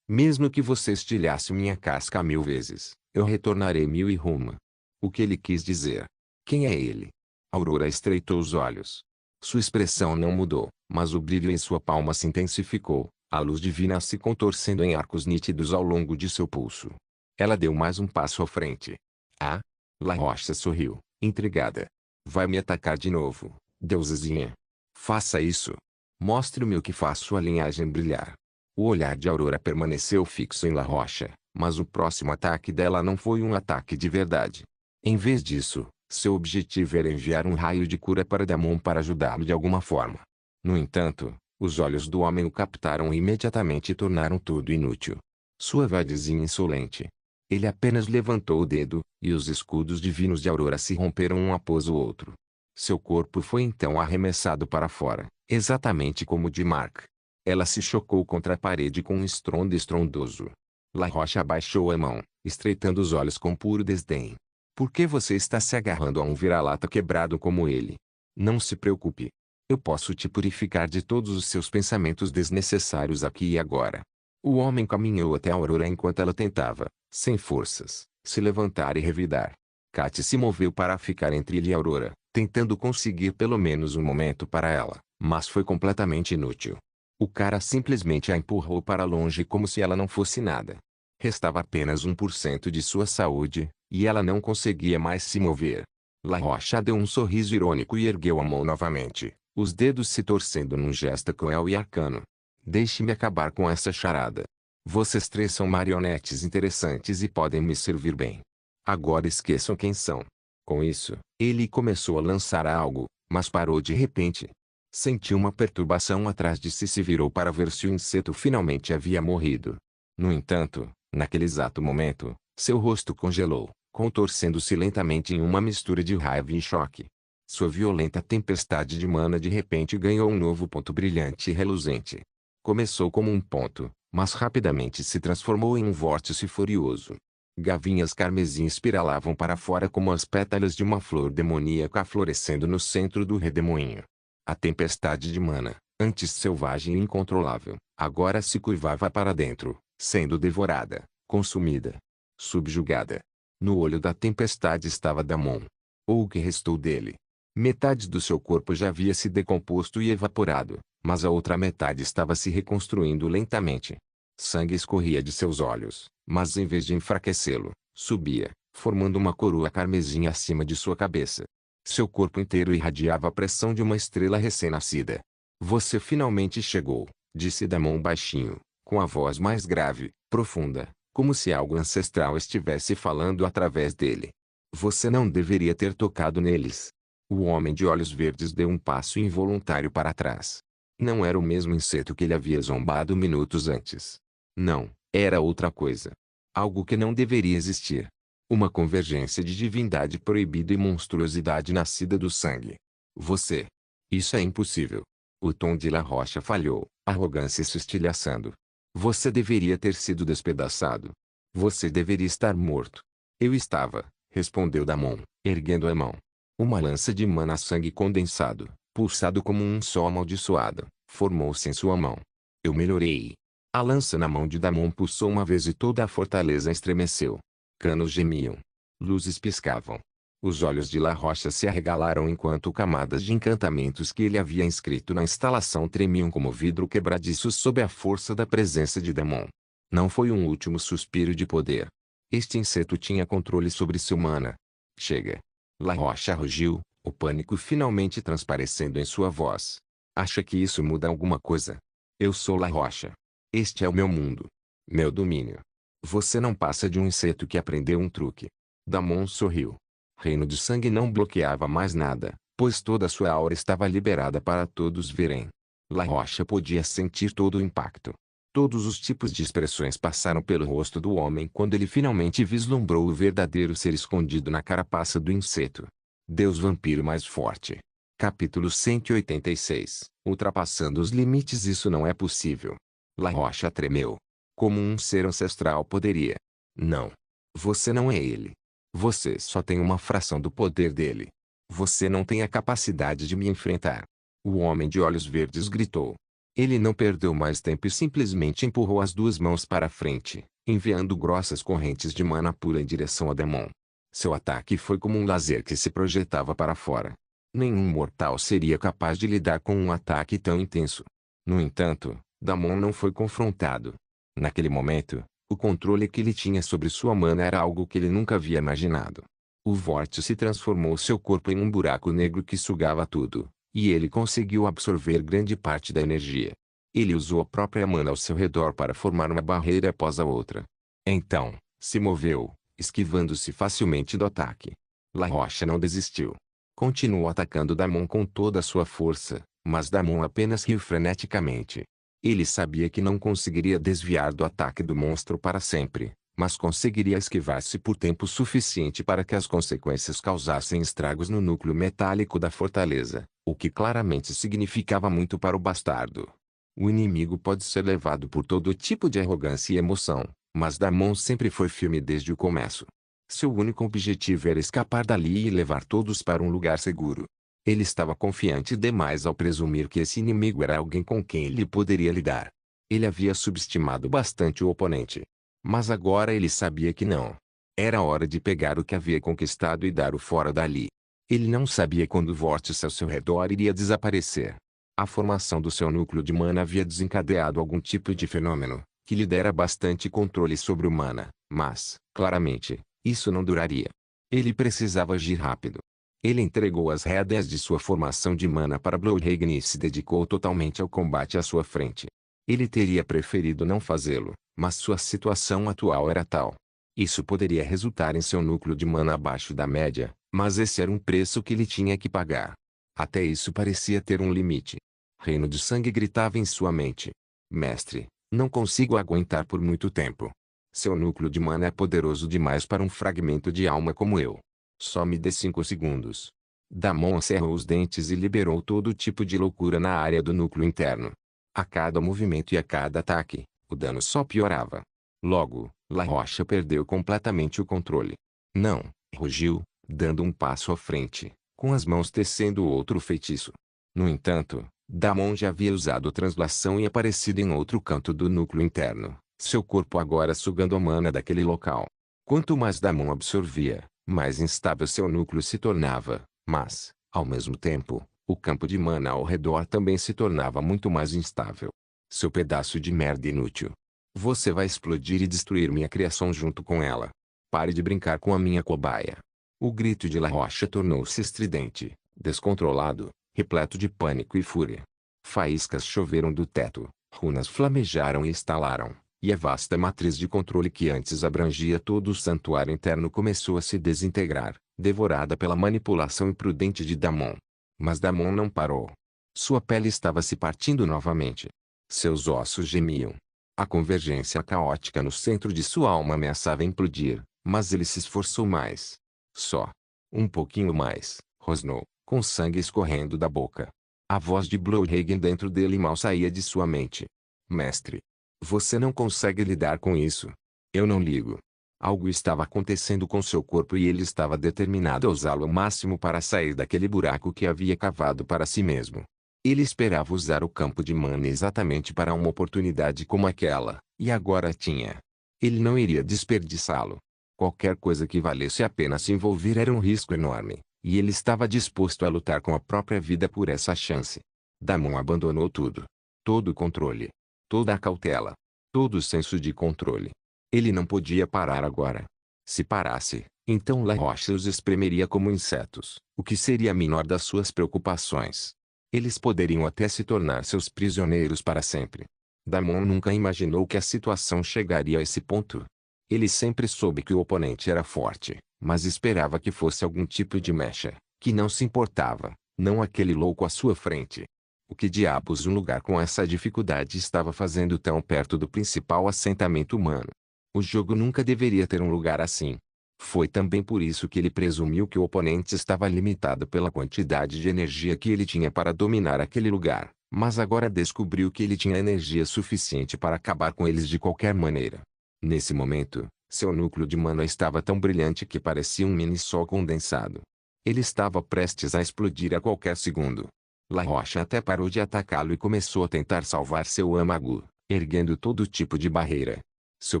Mesmo que você estilhasse minha casca 1000 vezes, eu retornarei 1000 e uma. O que ele quis dizer? Quem é ele? Aurora estreitou os olhos. Sua expressão não mudou, mas o brilho em sua palma se intensificou, a luz divina se contorcendo em arcos nítidos ao longo de seu pulso. Ela deu mais um passo à frente. Ah? La Rocha sorriu, intrigada. Vai me atacar de novo, deusezinha. Faça isso. Mostre-me o que faz sua linhagem brilhar. O olhar de Aurora permaneceu fixo em La Rocha, mas o próximo ataque dela não foi um ataque de verdade. Em vez disso, seu objetivo era enviar um raio de cura para Damon para ajudá-lo de alguma forma. No entanto, os olhos do homem o captaram imediatamente e tornaram tudo inútil. Sua vozinha insolente. Ele apenas levantou o dedo, e os escudos divinos de Aurora se romperam um após o outro. Seu corpo foi então arremessado para fora, exatamente como o de Mark. Ela se chocou contra a parede com um estrondo estrondoso. La Rocha abaixou a mão, estreitando os olhos com puro desdém. Por que você está se agarrando a um vira-lata quebrado como ele? Não se preocupe. Eu posso te purificar de todos os seus pensamentos desnecessários aqui e agora. O homem caminhou até a Aurora enquanto ela tentava, sem forças, se levantar e revidar. Kat se moveu para ficar entre ele e Aurora, tentando conseguir pelo menos um momento para ela, mas foi completamente inútil. O cara simplesmente a empurrou para longe como se ela não fosse nada. Restava apenas 1% de sua saúde, e ela não conseguia mais se mover. La Rocha deu um sorriso irônico e ergueu a mão novamente, os dedos se torcendo num gesto cruel e arcano. Deixe-me acabar com essa charada. Vocês três são marionetes interessantes e podem me servir bem. Agora esqueçam quem são. Com isso, ele começou a lançar algo, mas parou de repente. Sentiu uma perturbação atrás de si e se virou para ver se o inseto finalmente havia morrido. No entanto, naquele exato momento, seu rosto congelou, contorcendo-se lentamente em uma mistura de raiva e choque. Sua violenta tempestade de mana de repente ganhou um novo ponto brilhante e reluzente. Começou como um ponto, mas rapidamente se transformou em um vórtice furioso. Gavinhas carmesim espiralavam para fora como as pétalas de uma flor demoníaca florescendo no centro do redemoinho. A tempestade de mana, antes selvagem e incontrolável, agora se curvava para dentro, sendo devorada, consumida, subjugada. No olho da tempestade estava Damon. Ou o que restou dele. Metade do seu corpo já havia se decomposto e evaporado, mas a outra metade estava se reconstruindo lentamente. Sangue escorria de seus olhos, mas em vez de enfraquecê-lo, subia, formando uma coroa carmesim acima de sua cabeça. Seu corpo inteiro irradiava a pressão de uma estrela recém-nascida. Você finalmente chegou, disse Damon baixinho, com a voz mais grave, profunda, como se algo ancestral estivesse falando através dele. Você não deveria ter tocado neles. O homem de olhos verdes deu um passo involuntário para trás. Não era o mesmo inseto que ele havia zombado minutos antes. Não, era outra coisa. Algo que não deveria existir. Uma convergência de divindade proibida e monstruosidade nascida do sangue. Você. Isso é impossível. O tom de La Rocha falhou, arrogância se estilhaçando. Você deveria ter sido despedaçado. Você deveria estar morto. Eu estava, respondeu Damon, erguendo a mão. Uma lança de mana sangue condensado, pulsado como um sol amaldiçoado, formou-se em sua mão. Eu melhorei. A lança na mão de Damon pulsou uma vez e toda a fortaleza estremeceu. Canos gemiam. Luzes piscavam. Os olhos de La Rocha se arregalaram enquanto camadas de encantamentos que ele havia inscrito na instalação tremiam como vidro quebradiço sob a força da presença de Damon. Não foi um último suspiro de poder. Este inseto tinha controle sobre seu mana. Chega. La Rocha rugiu, o pânico finalmente transparecendo em sua voz. Acha que isso muda alguma coisa? Eu sou La Rocha. Este é o meu mundo. Meu domínio. Você não passa de um inseto que aprendeu um truque. Damon sorriu. Reino de Sangue não bloqueava mais nada, pois toda sua aura estava liberada para todos verem. La Rocha podia sentir todo o impacto. Todos os tipos de expressões passaram pelo rosto do homem quando ele finalmente vislumbrou o verdadeiro ser escondido na carapaça do inseto. Deus vampiro mais forte. Capítulo 186. Ultrapassando os limites. Isso não é possível. La Rocha tremeu. Como um ser ancestral poderia. Não. Você não é ele. Você só tem uma fração do poder dele. Você não tem a capacidade de me enfrentar. O homem de olhos verdes gritou. Ele não perdeu mais tempo e simplesmente empurrou as duas mãos para frente, enviando grossas correntes de mana pura em direção a Damon. Seu ataque foi como um laser que se projetava para fora. Nenhum mortal seria capaz de lidar com um ataque tão intenso. No entanto, Damon não foi confrontado. Naquele momento, o controle que ele tinha sobre sua mana era algo que ele nunca havia imaginado. O vórtice transformou seu corpo em um buraco negro que sugava tudo, e ele conseguiu absorver grande parte da energia. Ele usou a própria mana ao seu redor para formar uma barreira após a outra. Então, se moveu, esquivando-se facilmente do ataque. La Rocha não desistiu. Continuou atacando Damon com toda a sua força, mas Damon apenas riu freneticamente. Ele sabia que não conseguiria desviar do ataque do monstro para sempre, mas conseguiria esquivar-se por tempo suficiente para que as consequências causassem estragos no núcleo metálico da fortaleza, o que claramente significava muito para o bastardo. O inimigo pode ser levado por todo tipo de arrogância e emoção, mas Damon sempre foi firme desde o começo. Seu único objetivo era escapar dali e levar todos para um lugar seguro. Ele estava confiante demais ao presumir que esse inimigo era alguém com quem ele poderia lidar. Ele havia subestimado bastante o oponente. Mas agora ele sabia que não. Era hora de pegar o que havia conquistado e dar-o fora dali. Ele não sabia quando o vórtice ao seu redor iria desaparecer. A formação do seu núcleo de mana havia desencadeado algum tipo de fenômeno, que lhe dera bastante controle sobre o mana, mas, claramente, isso não duraria. Ele precisava agir rápido. Ele entregou as rédeas de sua formação de mana para Blodhagen e se dedicou totalmente ao combate à sua frente. Ele teria preferido não fazê-lo, mas sua situação atual era tal. Isso poderia resultar em seu núcleo de mana abaixo da média, mas esse era um preço que ele tinha que pagar. Até isso parecia ter um limite. Reino de Sangue gritava em sua mente. Mestre, não consigo aguentar por muito tempo. Seu núcleo de mana é poderoso demais para um fragmento de alma como eu. Só me dê 5 segundos. Damon cerrou os dentes e liberou todo tipo de loucura na área do núcleo interno. A cada movimento e a cada ataque, o dano só piorava. Logo, La Rocha perdeu completamente o controle. Não, rugiu, dando um passo à frente, com as mãos tecendo outro feitiço. No entanto, Damon já havia usado translação e aparecido em outro canto do núcleo interno, seu corpo agora sugando a mana daquele local. Quanto mais Damon absorvia, mais instável seu núcleo se tornava, mas, ao mesmo tempo, o campo de mana ao redor também se tornava muito mais instável. Seu pedaço de merda inútil. Você vai explodir e destruir minha criação junto com ela. Pare de brincar com a minha cobaia. O grito de La Rocha tornou-se estridente, descontrolado, repleto de pânico e fúria. Faíscas choveram do teto, runas flamejaram e estalaram, e a vasta matriz de controle que antes abrangia todo o santuário interno começou a se desintegrar, devorada pela manipulação imprudente de Damon. Mas Damon não parou. Sua pele estava se partindo novamente. Seus ossos gemiam. A convergência caótica no centro de sua alma ameaçava implodir, mas ele se esforçou mais. Só um pouquinho mais, rosnou, com sangue escorrendo da boca. A voz de Blodhagen dentro dele mal saía de sua mente. Mestre, você não consegue lidar com isso. Eu não ligo. Algo estava acontecendo com seu corpo e ele estava determinado a usá-lo ao máximo para sair daquele buraco que havia cavado para si mesmo. Ele esperava usar o campo de mana exatamente para uma oportunidade como aquela, e agora tinha. Ele não iria desperdiçá-lo. Qualquer coisa que valesse a pena se envolver era um risco enorme, e ele estava disposto a lutar com a própria vida por essa chance. Damon abandonou tudo. Todo o controle. Toda a cautela. Todo o senso de controle. Ele não podia parar agora. Se parasse, então La Rocha os espremeria como insetos, o que seria a menor das suas preocupações. Eles poderiam até se tornar seus prisioneiros para sempre. Damon nunca imaginou que a situação chegaria a esse ponto. Ele sempre soube que o oponente era forte, mas esperava que fosse algum tipo de mecha, que não se importava, não aquele louco à sua frente. O que diabos um lugar com essa dificuldade estava fazendo tão perto do principal assentamento humano? O jogo nunca deveria ter um lugar assim. Foi também por isso que ele presumiu que o oponente estava limitado pela quantidade de energia que ele tinha para dominar aquele lugar, mas agora descobriu que ele tinha energia suficiente para acabar com eles de qualquer maneira. Nesse momento, seu núcleo de mana estava tão brilhante que parecia um mini-sol condensado. Ele estava prestes a explodir a qualquer segundo. La Rocha até parou de atacá-lo e começou a tentar salvar seu âmago, erguendo todo tipo de barreira. Seu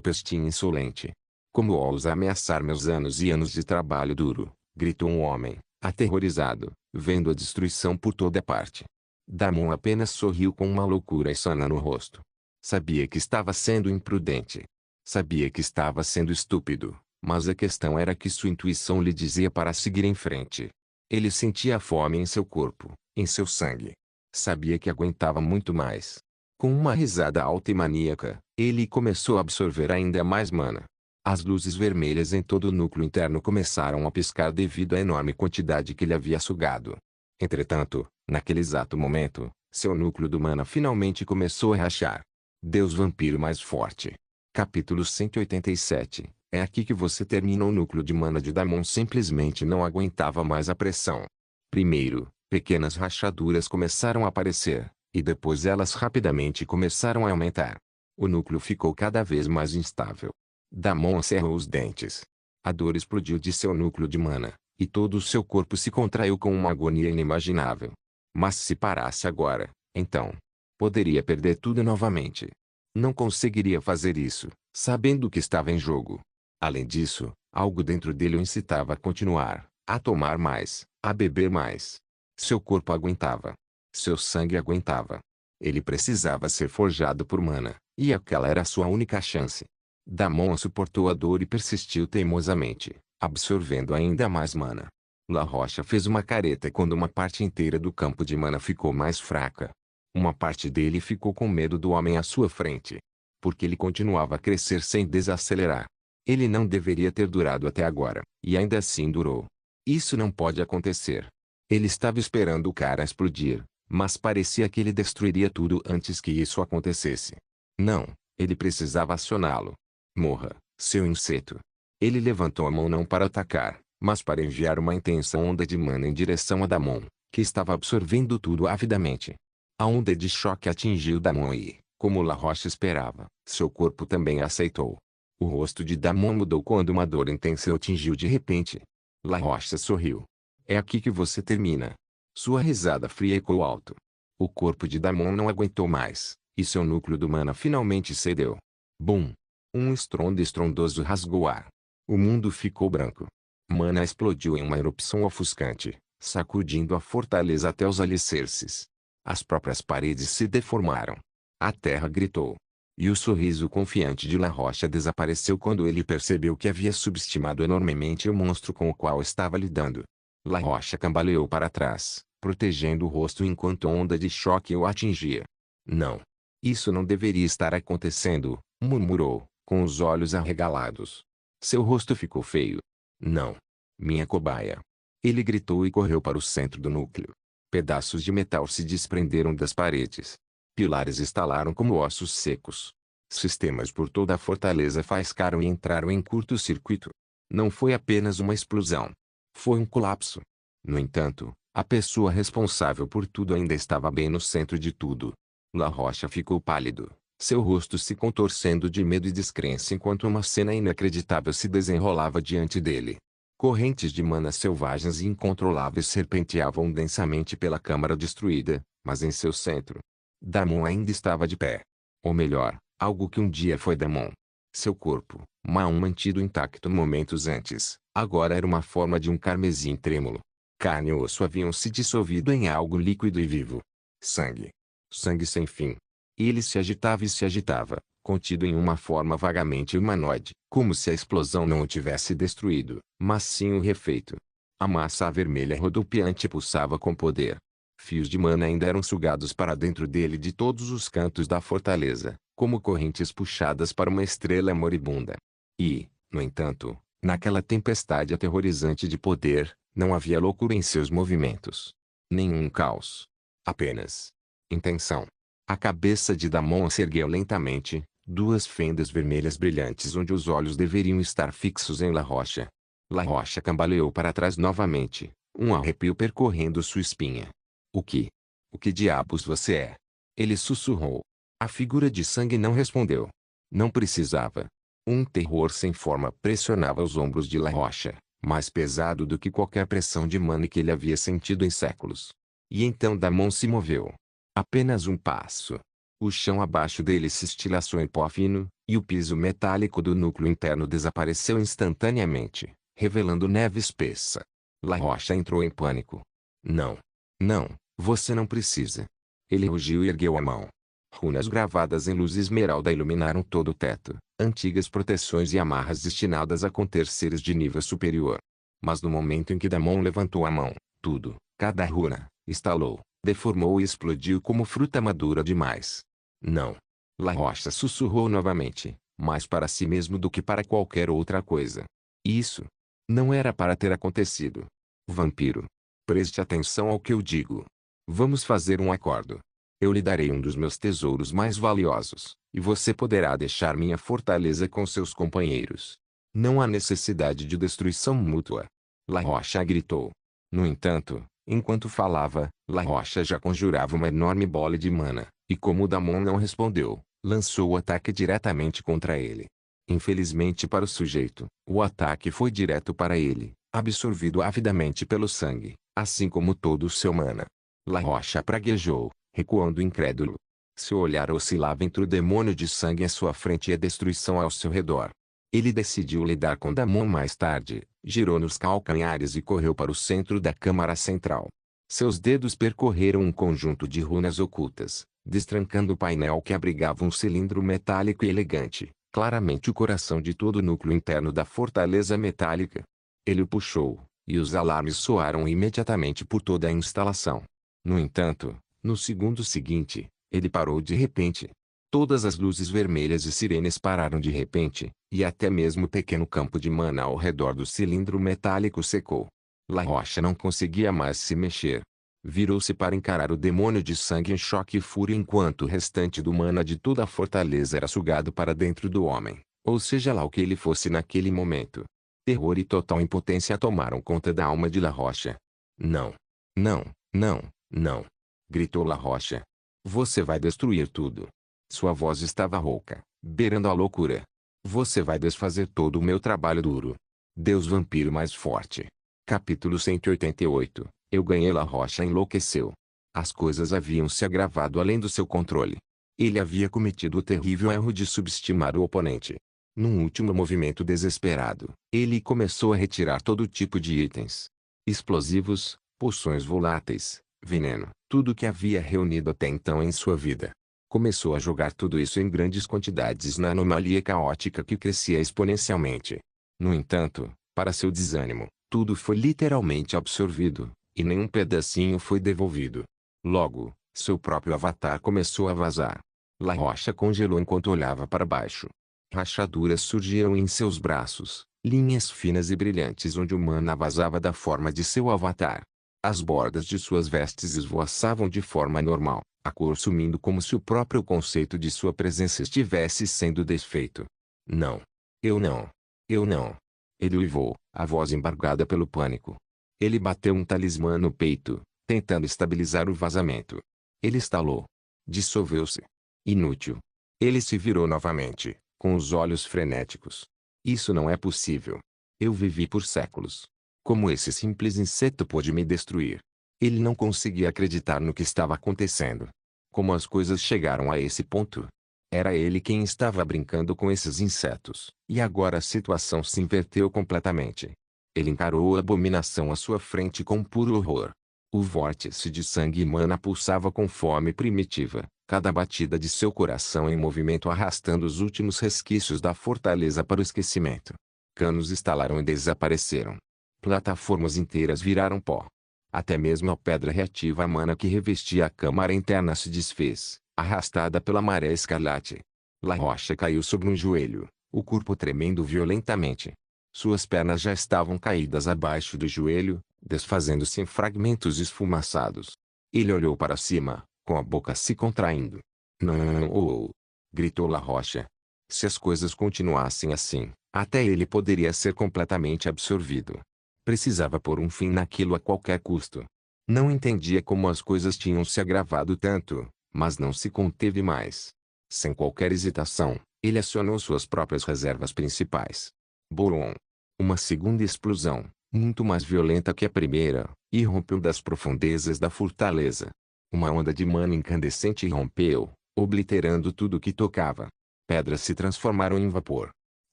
pestinho insolente. Como ousa ameaçar meus anos e anos de trabalho duro? Gritou um homem, aterrorizado, vendo a destruição por toda parte. Damon apenas sorriu com uma loucura insana no rosto. Sabia que estava sendo imprudente. Sabia que estava sendo estúpido, mas a questão era que sua intuição lhe dizia para seguir em frente. Ele sentia a fome em seu corpo, em seu sangue. Sabia que aguentava muito mais. Com uma risada alta e maníaca, ele começou a absorver ainda mais mana. As luzes vermelhas em todo o núcleo interno começaram a piscar devido à enorme quantidade que ele havia sugado. Entretanto, naquele exato momento, seu núcleo do mana finalmente começou a rachar. Deus Vampiro mais forte. Capítulo 187. É aqui que você termina. O núcleo de mana de Damon simplesmente não aguentava mais a pressão. Primeiro, pequenas rachaduras começaram a aparecer, e depois elas rapidamente começaram a aumentar. O núcleo ficou cada vez mais instável. Damon cerrou os dentes. A dor explodiu de seu núcleo de mana, e todo o seu corpo se contraiu com uma agonia inimaginável. Mas se parasse agora, então, poderia perder tudo novamente. Não conseguiria fazer isso, sabendo o que estava em jogo. Além disso, algo dentro dele o incitava a continuar, a tomar mais, a beber mais. Seu corpo aguentava. Seu sangue aguentava. Ele precisava ser forjado por mana, e aquela era a sua única chance. Damon suportou a dor e persistiu teimosamente, absorvendo ainda mais mana. La Rocha fez uma careta quando uma parte inteira do campo de mana ficou mais fraca. Uma parte dele ficou com medo do homem à sua frente, porque ele continuava a crescer sem desacelerar. Ele não deveria ter durado até agora, e ainda assim durou. Isso não pode acontecer. Ele estava esperando o cara explodir, mas parecia que ele destruiria tudo antes que isso acontecesse. Não, ele precisava acioná-lo. Morra, seu inseto. Ele levantou a mão não para atacar, mas para enviar uma intensa onda de mana em direção a Damon, que estava absorvendo tudo avidamente. A onda de choque atingiu Damon e, como La Rocha esperava, seu corpo também a aceitou. O rosto de Damon mudou quando uma dor intensa o atingiu de repente. La Rocha sorriu. É aqui que você termina. Sua risada fria ecoou alto. O corpo de Damon não aguentou mais, e seu núcleo do mana finalmente cedeu. Bum! Um estrondo estrondoso rasgou o ar. O mundo ficou branco. Mana explodiu em uma erupção ofuscante, sacudindo a fortaleza até os alicerces. As próprias paredes se deformaram. A terra gritou. E o sorriso confiante de La Rocha desapareceu quando ele percebeu que havia subestimado enormemente o monstro com o qual estava lidando. La Rocha cambaleou para trás, protegendo o rosto enquanto a onda de choque o atingia. Não. Isso não deveria estar acontecendo, murmurou, com os olhos arregalados. Seu rosto ficou feio. Não. Minha cobaia. Ele gritou e correu para o centro do núcleo. Pedaços de metal se desprenderam das paredes. Pilares estalaram como ossos secos. Sistemas por toda a fortaleza faiscaram e entraram em curto-circuito. Não foi apenas uma explosão. Foi um colapso. No entanto, a pessoa responsável por tudo ainda estava bem no centro de tudo. La Rocha ficou pálido, seu rosto se contorcendo de medo e descrença enquanto uma cena inacreditável se desenrolava diante dele. Correntes de mana selvagens e incontroláveis serpenteavam densamente pela câmara destruída, mas em seu centro, Damon ainda estava de pé. Ou melhor, algo que um dia foi Damon. Seu corpo, mal mantido intacto momentos antes, agora era uma forma de um carmesim trêmulo. Carne e osso haviam se dissolvido em algo líquido e vivo. Sangue. Sangue sem fim. Ele se agitava, contido em uma forma vagamente humanoide, como se a explosão não o tivesse destruído, mas sim o refeito. A massa vermelha rodopiante pulsava com poder. Fios de mana ainda eram sugados para dentro dele de todos os cantos da fortaleza, como correntes puxadas para uma estrela moribunda. E, no entanto, naquela tempestade aterrorizante de poder, não havia loucura em seus movimentos. Nenhum caos. Apenas intenção. A cabeça de Damon se ergueu lentamente, duas fendas vermelhas brilhantes onde os olhos deveriam estar fixos em La Rocha. La Rocha cambaleou para trás novamente, um arrepio percorrendo sua espinha. O que? O que diabos você é? Ele sussurrou. A figura de sangue não respondeu. Não precisava. Um terror sem forma pressionava os ombros de La Rocha, mais pesado do que qualquer pressão de mana que ele havia sentido em séculos. E então Damon se moveu. Apenas um passo. O chão abaixo dele se estilhaçou em pó fino, e o piso metálico do núcleo interno desapareceu instantaneamente, revelando neve espessa. La Rocha entrou em pânico. Não. Não, você não precisa. Ele rugiu e ergueu a mão. Runas gravadas em luz esmeralda iluminaram todo o teto, antigas proteções e amarras destinadas a conter seres de nível superior. Mas no momento em que Damon levantou a mão, tudo, cada runa, estalou, deformou e explodiu como fruta madura demais. Não. La Rocha sussurrou novamente, mais para si mesmo do que para qualquer outra coisa. Isso não era para ter acontecido. Vampiro. Preste atenção ao que eu digo. Vamos fazer um acordo. Eu lhe darei um dos meus tesouros mais valiosos, e você poderá deixar minha fortaleza com seus companheiros. Não há necessidade de destruição mútua. La Rocha gritou. No entanto, enquanto falava, La Rocha já conjurava uma enorme bola de mana, e como Damon não respondeu, lançou o ataque diretamente contra ele. Infelizmente para o sujeito, o ataque foi direto para ele, absorvido avidamente pelo sangue, assim como todo o seu mana. La Rocha praguejou, recuando incrédulo. Seu olhar oscilava entre o demônio de sangue à sua frente e a destruição ao seu redor. Ele decidiu lidar com Damon mais tarde, girou nos calcanhares e correu para o centro da câmara central. Seus dedos percorreram um conjunto de runas ocultas, destrancando o painel que abrigava um cilindro metálico e elegante, claramente o coração de todo o núcleo interno da fortaleza metálica. Ele o puxou, e os alarmes soaram imediatamente por toda a instalação. No entanto, no segundo seguinte, ele parou de repente. Todas as luzes vermelhas e sirenes pararam de repente, e até mesmo o pequeno campo de mana ao redor do cilindro metálico secou. La Rocha não conseguia mais se mexer. Virou-se para encarar o demônio de sangue em choque e fúria enquanto o restante do mana de toda a fortaleza era sugado para dentro do homem, ou seja lá o que ele fosse naquele momento. Terror e total impotência tomaram conta da alma de La Rocha. Não. Não, não, não. Gritou La Rocha. Você vai destruir tudo. Sua voz estava rouca, beirando a loucura. Você vai desfazer todo o meu trabalho duro. Deus vampiro mais forte. Capítulo 188. Eu ganhei. La Rocha enlouqueceu. As coisas haviam se agravado além do seu controle. Ele havia cometido o terrível erro de subestimar o oponente. Num último movimento desesperado, ele começou a retirar todo tipo de itens. Explosivos, poções voláteis, veneno, tudo que havia reunido até então em sua vida. Começou a jogar tudo isso em grandes quantidades na anomalia caótica que crescia exponencialmente. No entanto, para seu desânimo, tudo foi literalmente absorvido, e nenhum pedacinho foi devolvido. Logo, seu próprio avatar começou a vazar. La Rocha congelou enquanto olhava para baixo. Rachaduras surgiram em seus braços, linhas finas e brilhantes onde o mana vazava da forma de seu avatar. As bordas de suas vestes esvoaçavam de forma normal, a cor sumindo como se o próprio conceito de sua presença estivesse sendo desfeito. Não. Eu não. Eu não. Ele uivou, a voz embargada pelo pânico. Ele bateu um talismã no peito, tentando estabilizar o vazamento. Ele estalou. Dissolveu-se. Inútil. Ele se virou novamente, com os olhos frenéticos. Isso não é possível. Eu vivi por séculos. Como esse simples inseto pôde me destruir? Ele não conseguia acreditar no que estava acontecendo. Como as coisas chegaram a esse ponto? Era ele quem estava brincando com esses insetos, e agora a situação se inverteu completamente. Ele encarou a abominação à sua frente com puro horror. O vórtice de sangue e mana pulsava com fome primitiva, cada batida de seu coração em movimento arrastando os últimos resquícios da fortaleza para o esquecimento. Canos estalaram e desapareceram. Plataformas inteiras viraram pó. Até mesmo a pedra reativa mana que revestia a câmara interna se desfez, arrastada pela maré escarlate. La Rocha caiu sobre um joelho, o corpo tremendo violentamente. Suas pernas já estavam caídas abaixo do joelho, desfazendo-se em fragmentos esfumaçados. Ele olhou para cima, com a boca se contraindo. Não! Gritou La Rocha. Se as coisas continuassem assim, até ele poderia ser completamente absorvido. Precisava pôr um fim naquilo a qualquer custo. Não entendia como as coisas tinham se agravado tanto, mas não se conteve mais. Sem qualquer hesitação, ele acionou suas próprias reservas principais. Boom! Uma segunda explosão, muito mais violenta que a primeira, irrompeu das profundezas da fortaleza. Uma onda de mana incandescente irrompeu, obliterando tudo que tocava. Pedras se transformaram em vapor.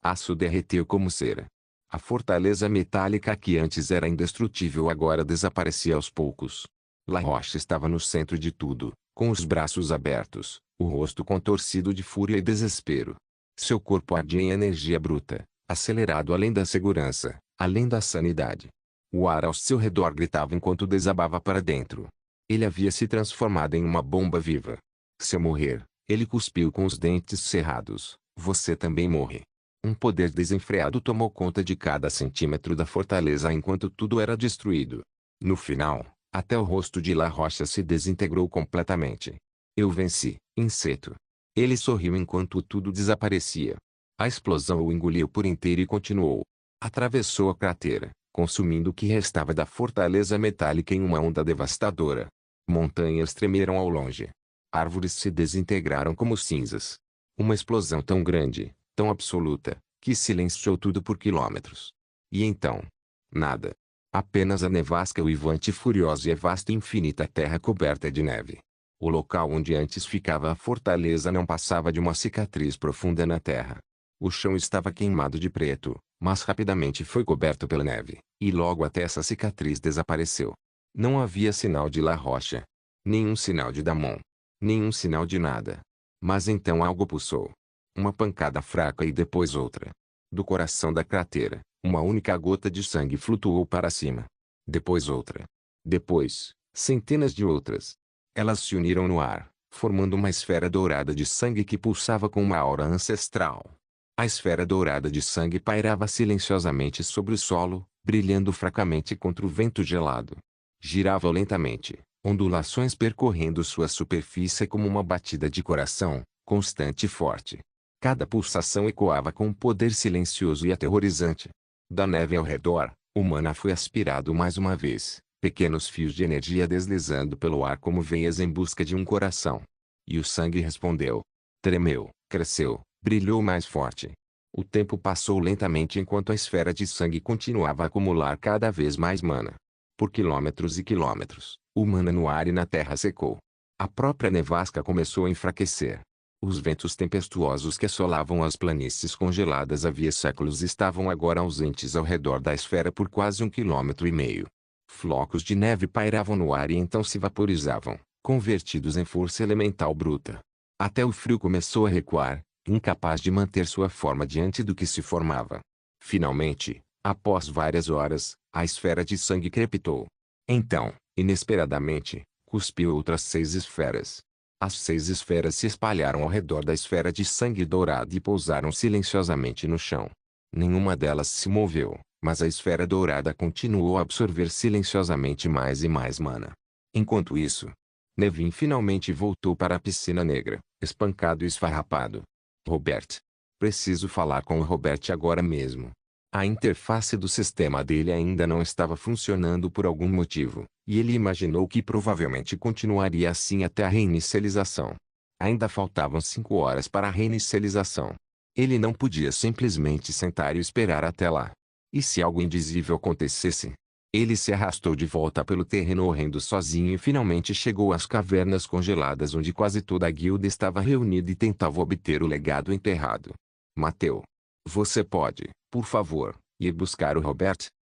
Aço derreteu como cera. A fortaleza metálica que antes era indestrutível agora desaparecia aos poucos. La Rocha estava no centro de tudo, com os braços abertos, o rosto contorcido de fúria e desespero. Seu corpo ardia em energia bruta, acelerado além da segurança, além da sanidade. O ar ao seu redor gritava enquanto desabava para dentro. Ele havia se transformado em uma bomba viva. Se eu morrer, ele cuspiu com os dentes cerrados, você também morre. Um poder desenfreado tomou conta de cada centímetro da fortaleza enquanto tudo era destruído. No final, até o rosto de La Rocha se desintegrou completamente. Eu venci, inseto. Ele sorriu enquanto tudo desaparecia. A explosão o engoliu por inteiro e continuou. Atravessou a cratera, consumindo o que restava da fortaleza metálica em uma onda devastadora. Montanhas tremeram ao longe. Árvores se desintegraram como cinzas. Uma explosão tão grande, tão absoluta, que silenciou tudo por quilômetros. E então? Nada. Apenas a nevasca uivante e furiosa e a vasta e infinita terra coberta de neve. O local onde antes ficava a fortaleza não passava de uma cicatriz profunda na terra. O chão estava queimado de preto, mas rapidamente foi coberto pela neve, e logo até essa cicatriz desapareceu. Não havia sinal de La Rocha. Nenhum sinal de Damon. Nenhum sinal de nada. Mas então algo pulsou. Uma pancada fraca e depois outra. Do coração da cratera, uma única gota de sangue flutuou para cima. Depois outra. Depois, centenas de outras. Elas se uniram no ar, formando uma esfera dourada de sangue que pulsava com uma aura ancestral. A esfera dourada de sangue pairava silenciosamente sobre o solo, brilhando fracamente contra o vento gelado. Girava lentamente, ondulações percorrendo sua superfície como uma batida de coração, constante e forte. Cada pulsação ecoava com um poder silencioso e aterrorizante. Da neve ao redor, o mana foi aspirado mais uma vez, pequenos fios de energia deslizando pelo ar como veias em busca de um coração. E o sangue respondeu. Tremeu, cresceu, brilhou mais forte. O tempo passou lentamente enquanto a esfera de sangue continuava a acumular cada vez mais mana. Por quilômetros e quilômetros, o mana no ar e na terra secou. A própria nevasca começou a enfraquecer. Os ventos tempestuosos que assolavam as planícies congeladas havia séculos estavam agora ausentes ao redor da esfera por quase 1,5 km. Flocos de neve pairavam no ar e então se vaporizavam, convertidos em força elemental bruta. Até o frio começou a recuar, incapaz de manter sua forma diante do que se formava. Finalmente, após várias horas, a esfera de sangue crepitou. Então, inesperadamente, cuspiu outras 6 esferas. As 6 esferas se espalharam ao redor da esfera de sangue dourado e pousaram silenciosamente no chão. Nenhuma delas se moveu, mas a esfera dourada continuou a absorver silenciosamente mais e mais mana. Enquanto isso, Nevin finalmente voltou para a piscina negra, espancado e esfarrapado. Robert. Preciso falar com o Robert agora mesmo. A interface do sistema dele ainda não estava funcionando por algum motivo, e ele imaginou que provavelmente continuaria assim até a reinicialização. Ainda faltavam 5 horas para a reinicialização. Ele não podia simplesmente sentar e esperar até lá. E se algo indizível acontecesse? Ele se arrastou de volta pelo terreno horrendo sozinho e finalmente chegou às cavernas congeladas onde quase toda a guilda estava reunida e tentava obter o legado enterrado. Mateu. Você pode, por favor, ir buscar o Robert?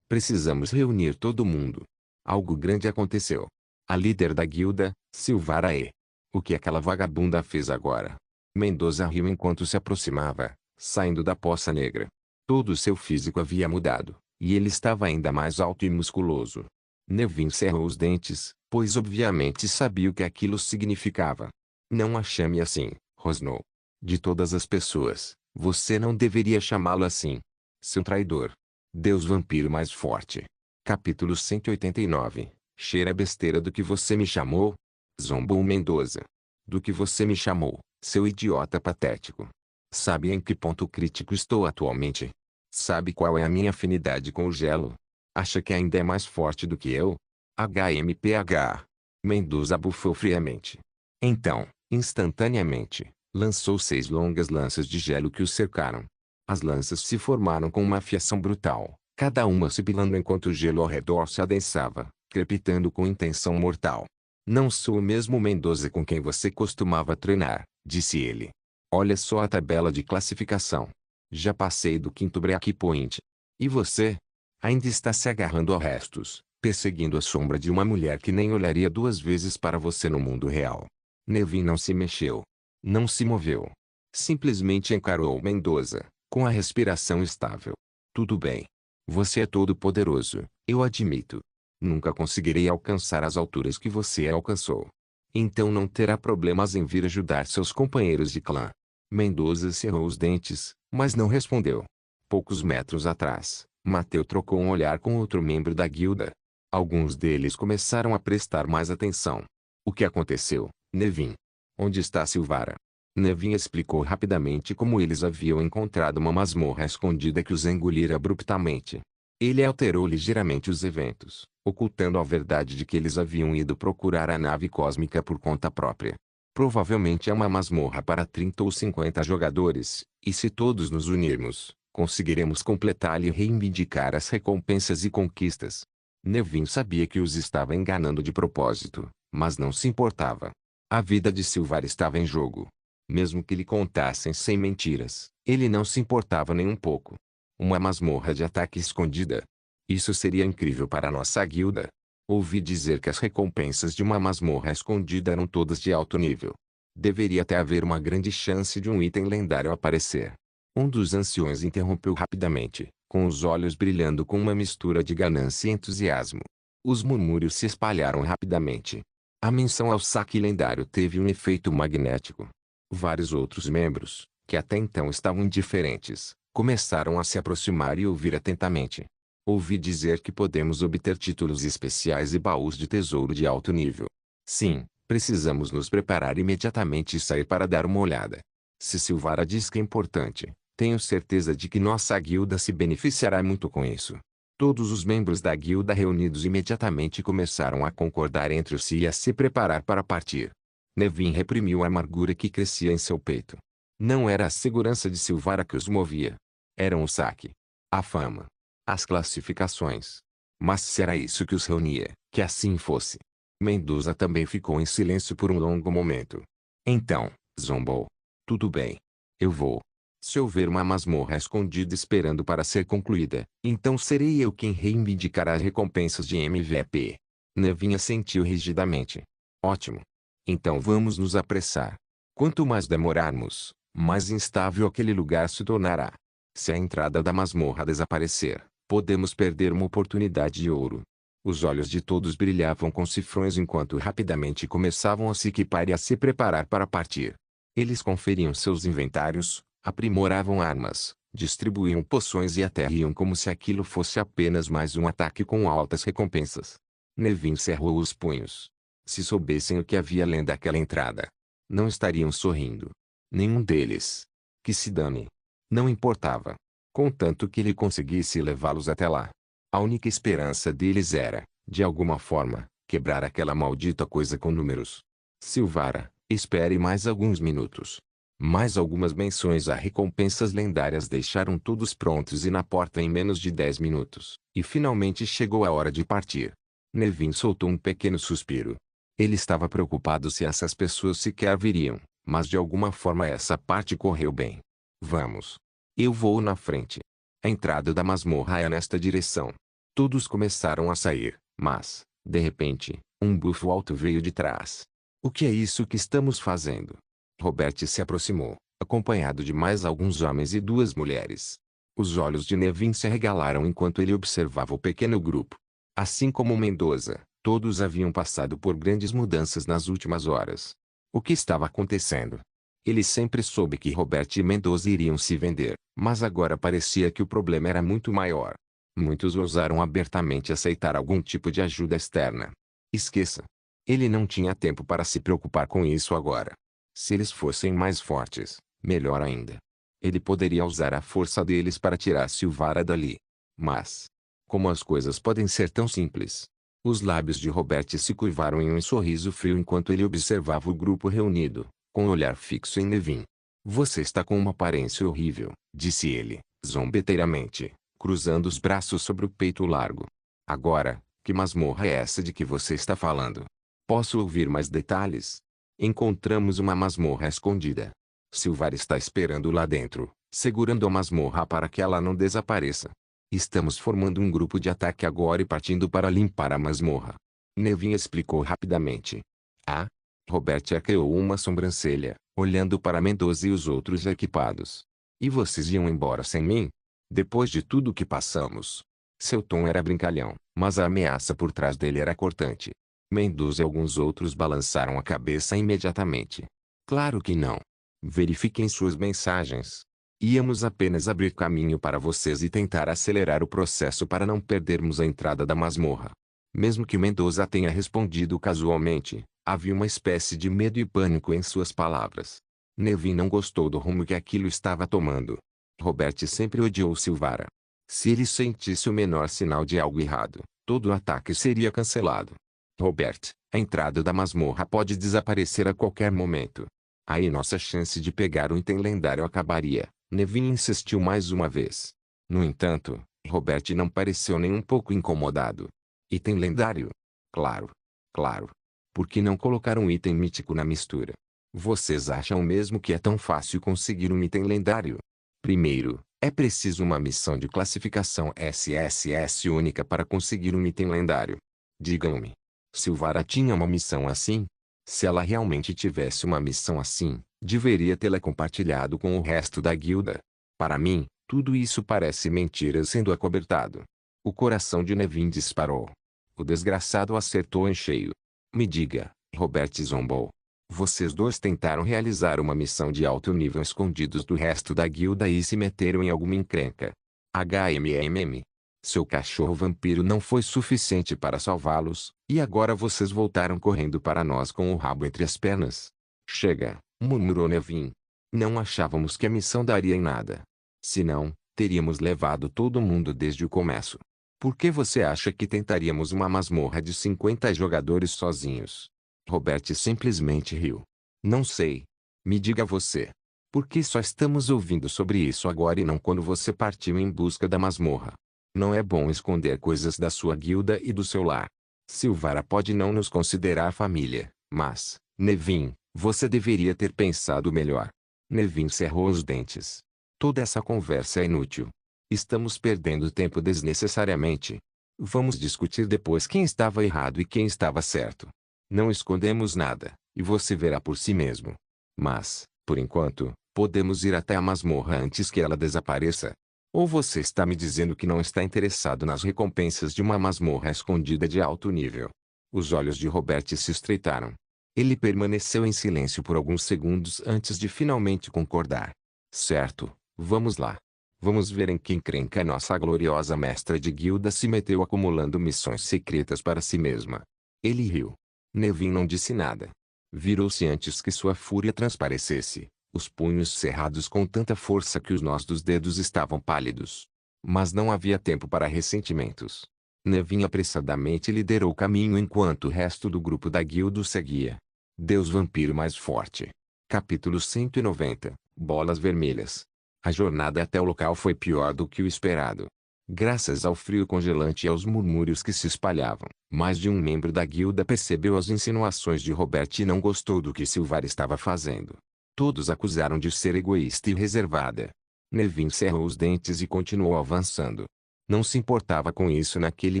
Precisamos reunir todo mundo. Algo grande aconteceu. A líder da guilda, Silvara E. O que aquela vagabunda fez agora? Mendoza riu enquanto se aproximava, saindo da poça negra. Todo o seu físico havia mudado, e ele estava ainda mais alto e musculoso. Nevin cerrou os dentes, pois obviamente sabia o que aquilo significava. Não a chame assim, rosnou. De todas as pessoas, você não deveria chamá-lo assim. Seu traidor. Deus vampiro mais forte. Capítulo 189. Cheira a besteira do que você me chamou? Zombou Mendoza. Do que você me chamou, seu idiota patético. Sabe em que ponto crítico estou atualmente? Sabe qual é a minha afinidade com o gelo? Acha que ainda é mais forte do que eu? HMPH. Mendoza bufou friamente. Então, instantaneamente, lançou 6 longas lanças de gelo que o cercaram. As lanças se formaram com uma fiação brutal, cada uma sibilando enquanto o gelo ao redor se adensava, crepitando com intenção mortal. Não sou o mesmo Mendoza com quem você costumava treinar, disse ele. Olha só a tabela de classificação. Já passei do 5º breakpoint. E você? Ainda está se agarrando a restos, perseguindo a sombra de uma mulher que nem olharia 2 vezes para você no mundo real. Nevin não se mexeu. Não se moveu. Simplesmente encarou Mendoza, com a respiração estável. Tudo bem. Você é todo poderoso, eu admito. Nunca conseguirei alcançar as alturas que você alcançou. Então não terá problemas em vir ajudar seus companheiros de clã. Mendoza cerrou os dentes, mas não respondeu. Poucos metros atrás, Mateu trocou um olhar com outro membro da guilda. Alguns deles começaram a prestar mais atenção. O que aconteceu, Nevin? Onde está Silvara? Nevin explicou rapidamente como eles haviam encontrado uma masmorra escondida que os engolira abruptamente. Ele alterou ligeiramente os eventos, ocultando a verdade de que eles haviam ido procurar a nave cósmica por conta própria. Provavelmente é uma masmorra para 30 ou 50 jogadores, e se todos nos unirmos, conseguiremos completá-la e reivindicar as recompensas e conquistas. Nevin sabia que os estava enganando de propósito, mas não se importava. A vida de Silvara estava em jogo. Mesmo que lhe contassem 100 mentiras, ele não se importava nem um pouco. Uma masmorra de ataque escondida. Isso seria incrível para nossa guilda. Ouvi dizer que as recompensas de uma masmorra escondida eram todas de alto nível. Deveria até haver uma grande chance de um item lendário aparecer. Um dos anciões interrompeu rapidamente, com os olhos brilhando com uma mistura de ganância e entusiasmo. Os murmúrios se espalharam rapidamente. A menção ao saque lendário teve um efeito magnético. Vários outros membros, que até então estavam indiferentes, começaram a se aproximar e ouvir atentamente. Ouvi dizer que podemos obter títulos especiais e baús de tesouro de alto nível. Sim, precisamos nos preparar imediatamente e sair para dar uma olhada. Se Silvara diz que é importante, tenho certeza de que nossa guilda se beneficiará muito com isso. Todos os membros da guilda reunidos imediatamente começaram a concordar entre si e a se preparar para partir. Nevin reprimiu a amargura que crescia em seu peito. Não era a segurança de Silvara que os movia. Eram o saque, a fama, as classificações. Mas se era isso que os reunia, que assim fosse. Mendoza também ficou em silêncio por um longo momento. Então, zombou. Tudo bem. Eu vou. Se houver uma masmorra escondida esperando para ser concluída, então serei eu quem reivindicará as recompensas de MVP. Nevin assentiu rigidamente. Ótimo. Então vamos nos apressar. Quanto mais demorarmos, mais instável aquele lugar se tornará. Se a entrada da masmorra desaparecer, podemos perder uma oportunidade de ouro. Os olhos de todos brilhavam com cifrões enquanto rapidamente começavam a se equipar e a se preparar para partir. Eles conferiam seus inventários, aprimoravam armas, distribuíam poções e até riam como se aquilo fosse apenas mais um ataque com altas recompensas. Nevin cerrou os punhos. Se soubessem o que havia além daquela entrada, não estariam sorrindo. Nenhum deles. Que se dane. Não importava. Contanto que ele conseguisse levá-los até lá. A única esperança deles era, de alguma forma, quebrar aquela maldita coisa com números. Silvara, espere mais alguns minutos. Mais algumas menções a recompensas lendárias deixaram todos prontos e na porta em menos de 10 minutos. E finalmente chegou a hora de partir. Nevin soltou um pequeno suspiro. Ele estava preocupado se essas pessoas sequer viriam, mas de alguma forma essa parte correu bem. Vamos. Eu vou na frente. A entrada da masmorra é nesta direção. Todos começaram a sair, mas, de repente, um bufo alto veio de trás. O que é isso que estamos fazendo? Robert se aproximou, acompanhado de mais alguns homens e duas mulheres. Os olhos de Nevin se arregalaram enquanto ele observava o pequeno grupo. Assim como Mendoza, todos haviam passado por grandes mudanças nas últimas horas. O que estava acontecendo? Ele sempre soube que Robert e Mendoza iriam se vender, mas agora parecia que o problema era muito maior. Muitos ousaram abertamente aceitar algum tipo de ajuda externa. Esqueça. Ele não tinha tempo para se preocupar com isso agora. Se eles fossem mais fortes, melhor ainda. Ele poderia usar a força deles para tirar Silvara dali. Mas, como as coisas podem ser tão simples? Os lábios de Robert se curvaram em um sorriso frio enquanto ele observava o grupo reunido, com um olhar fixo em Nevin. Você está com uma aparência horrível, disse ele, zombeteiramente, cruzando os braços sobre o peito largo. Agora, que masmorra é essa de que você está falando? Posso ouvir mais detalhes? Encontramos uma masmorra escondida. Silvara está esperando lá dentro, segurando a masmorra para que ela não desapareça. Estamos formando um grupo de ataque agora e partindo para limpar a masmorra. Nevin explicou rapidamente. Ah? Robert arqueou uma sobrancelha, olhando para Mendoza e os outros equipados. E vocês iam embora sem mim? Depois de tudo que passamos. Seu tom era brincalhão, mas a ameaça por trás dele era cortante. Mendoza e alguns outros balançaram a cabeça imediatamente. Claro que não. Verifiquem suas mensagens. Íamos apenas abrir caminho para vocês e tentar acelerar o processo para não perdermos a entrada da masmorra. Mesmo que Mendoza tenha respondido casualmente, havia uma espécie de medo e pânico em suas palavras. Nevin não gostou do rumo que aquilo estava tomando. Robert sempre odiou Silvara. Se ele sentisse o menor sinal de algo errado, todo o ataque seria cancelado. Robert, a entrada da masmorra pode desaparecer a qualquer momento. Aí nossa chance de pegar o item lendário acabaria. Nevin insistiu mais uma vez. No entanto, Robert não pareceu nem um pouco incomodado. Item lendário? Claro. Claro. Por que não colocar um item mítico na mistura? Vocês acham mesmo que é tão fácil conseguir um item lendário? Primeiro, é preciso uma missão de classificação SSS única para conseguir um item lendário. Digam-me. Silvara tinha uma missão assim? Se ela realmente tivesse uma missão assim, deveria tê-la compartilhado com o resto da guilda. Para mim, tudo isso parece mentira sendo acobertado. O coração de Nevin disparou. O desgraçado acertou em cheio. Me diga, Robert zombou. Vocês dois tentaram realizar uma missão de alto nível escondidos do resto da guilda e se meteram em alguma encrenca. HMMM. Seu cachorro vampiro não foi suficiente para salvá-los, e agora vocês voltaram correndo para nós com o rabo entre as pernas. Chega, murmurou Nevin. Não achávamos que a missão daria em nada. Se não, teríamos levado todo mundo desde o começo. Por que você acha que tentaríamos uma masmorra de 50 jogadores sozinhos? Robert simplesmente riu. Não sei. Me diga você. Por que só estamos ouvindo sobre isso agora e não quando você partiu em busca da masmorra? Não é bom esconder coisas da sua guilda e do seu lar. Silvara pode não nos considerar família, mas, Nevin, você deveria ter pensado melhor. Nevin cerrou os dentes. Toda essa conversa é inútil. Estamos perdendo tempo desnecessariamente. Vamos discutir depois quem estava errado e quem estava certo. Não escondemos nada, e você verá por si mesmo. Mas, por enquanto, podemos ir até a masmorra antes que ela desapareça. Ou você está me dizendo que não está interessado nas recompensas de uma masmorra escondida de alto nível? Os olhos de Robert se estreitaram. Ele permaneceu em silêncio por alguns segundos antes de finalmente concordar. Certo, vamos lá. Vamos ver em que encrenca nossa gloriosa mestra de guilda se meteu acumulando missões secretas para si mesma. Ele riu. Nevin não disse nada. Virou-se antes que sua fúria transparecesse, os punhos cerrados com tanta força que os nós dos dedos estavam pálidos. Mas não havia tempo para ressentimentos. Nevin apressadamente liderou o caminho enquanto o resto do grupo da guilda o seguia. Deus vampiro mais forte. Capítulo 190. Bolas vermelhas. A jornada até o local foi pior do que o esperado. Graças ao frio congelante e aos murmúrios que se espalhavam, mais de um membro da guilda percebeu as insinuações de Robert e não gostou do que Silvara estava fazendo. Todos acusaram de ser egoísta e reservada. Nevin cerrou os dentes e continuou avançando. Não se importava com isso naquele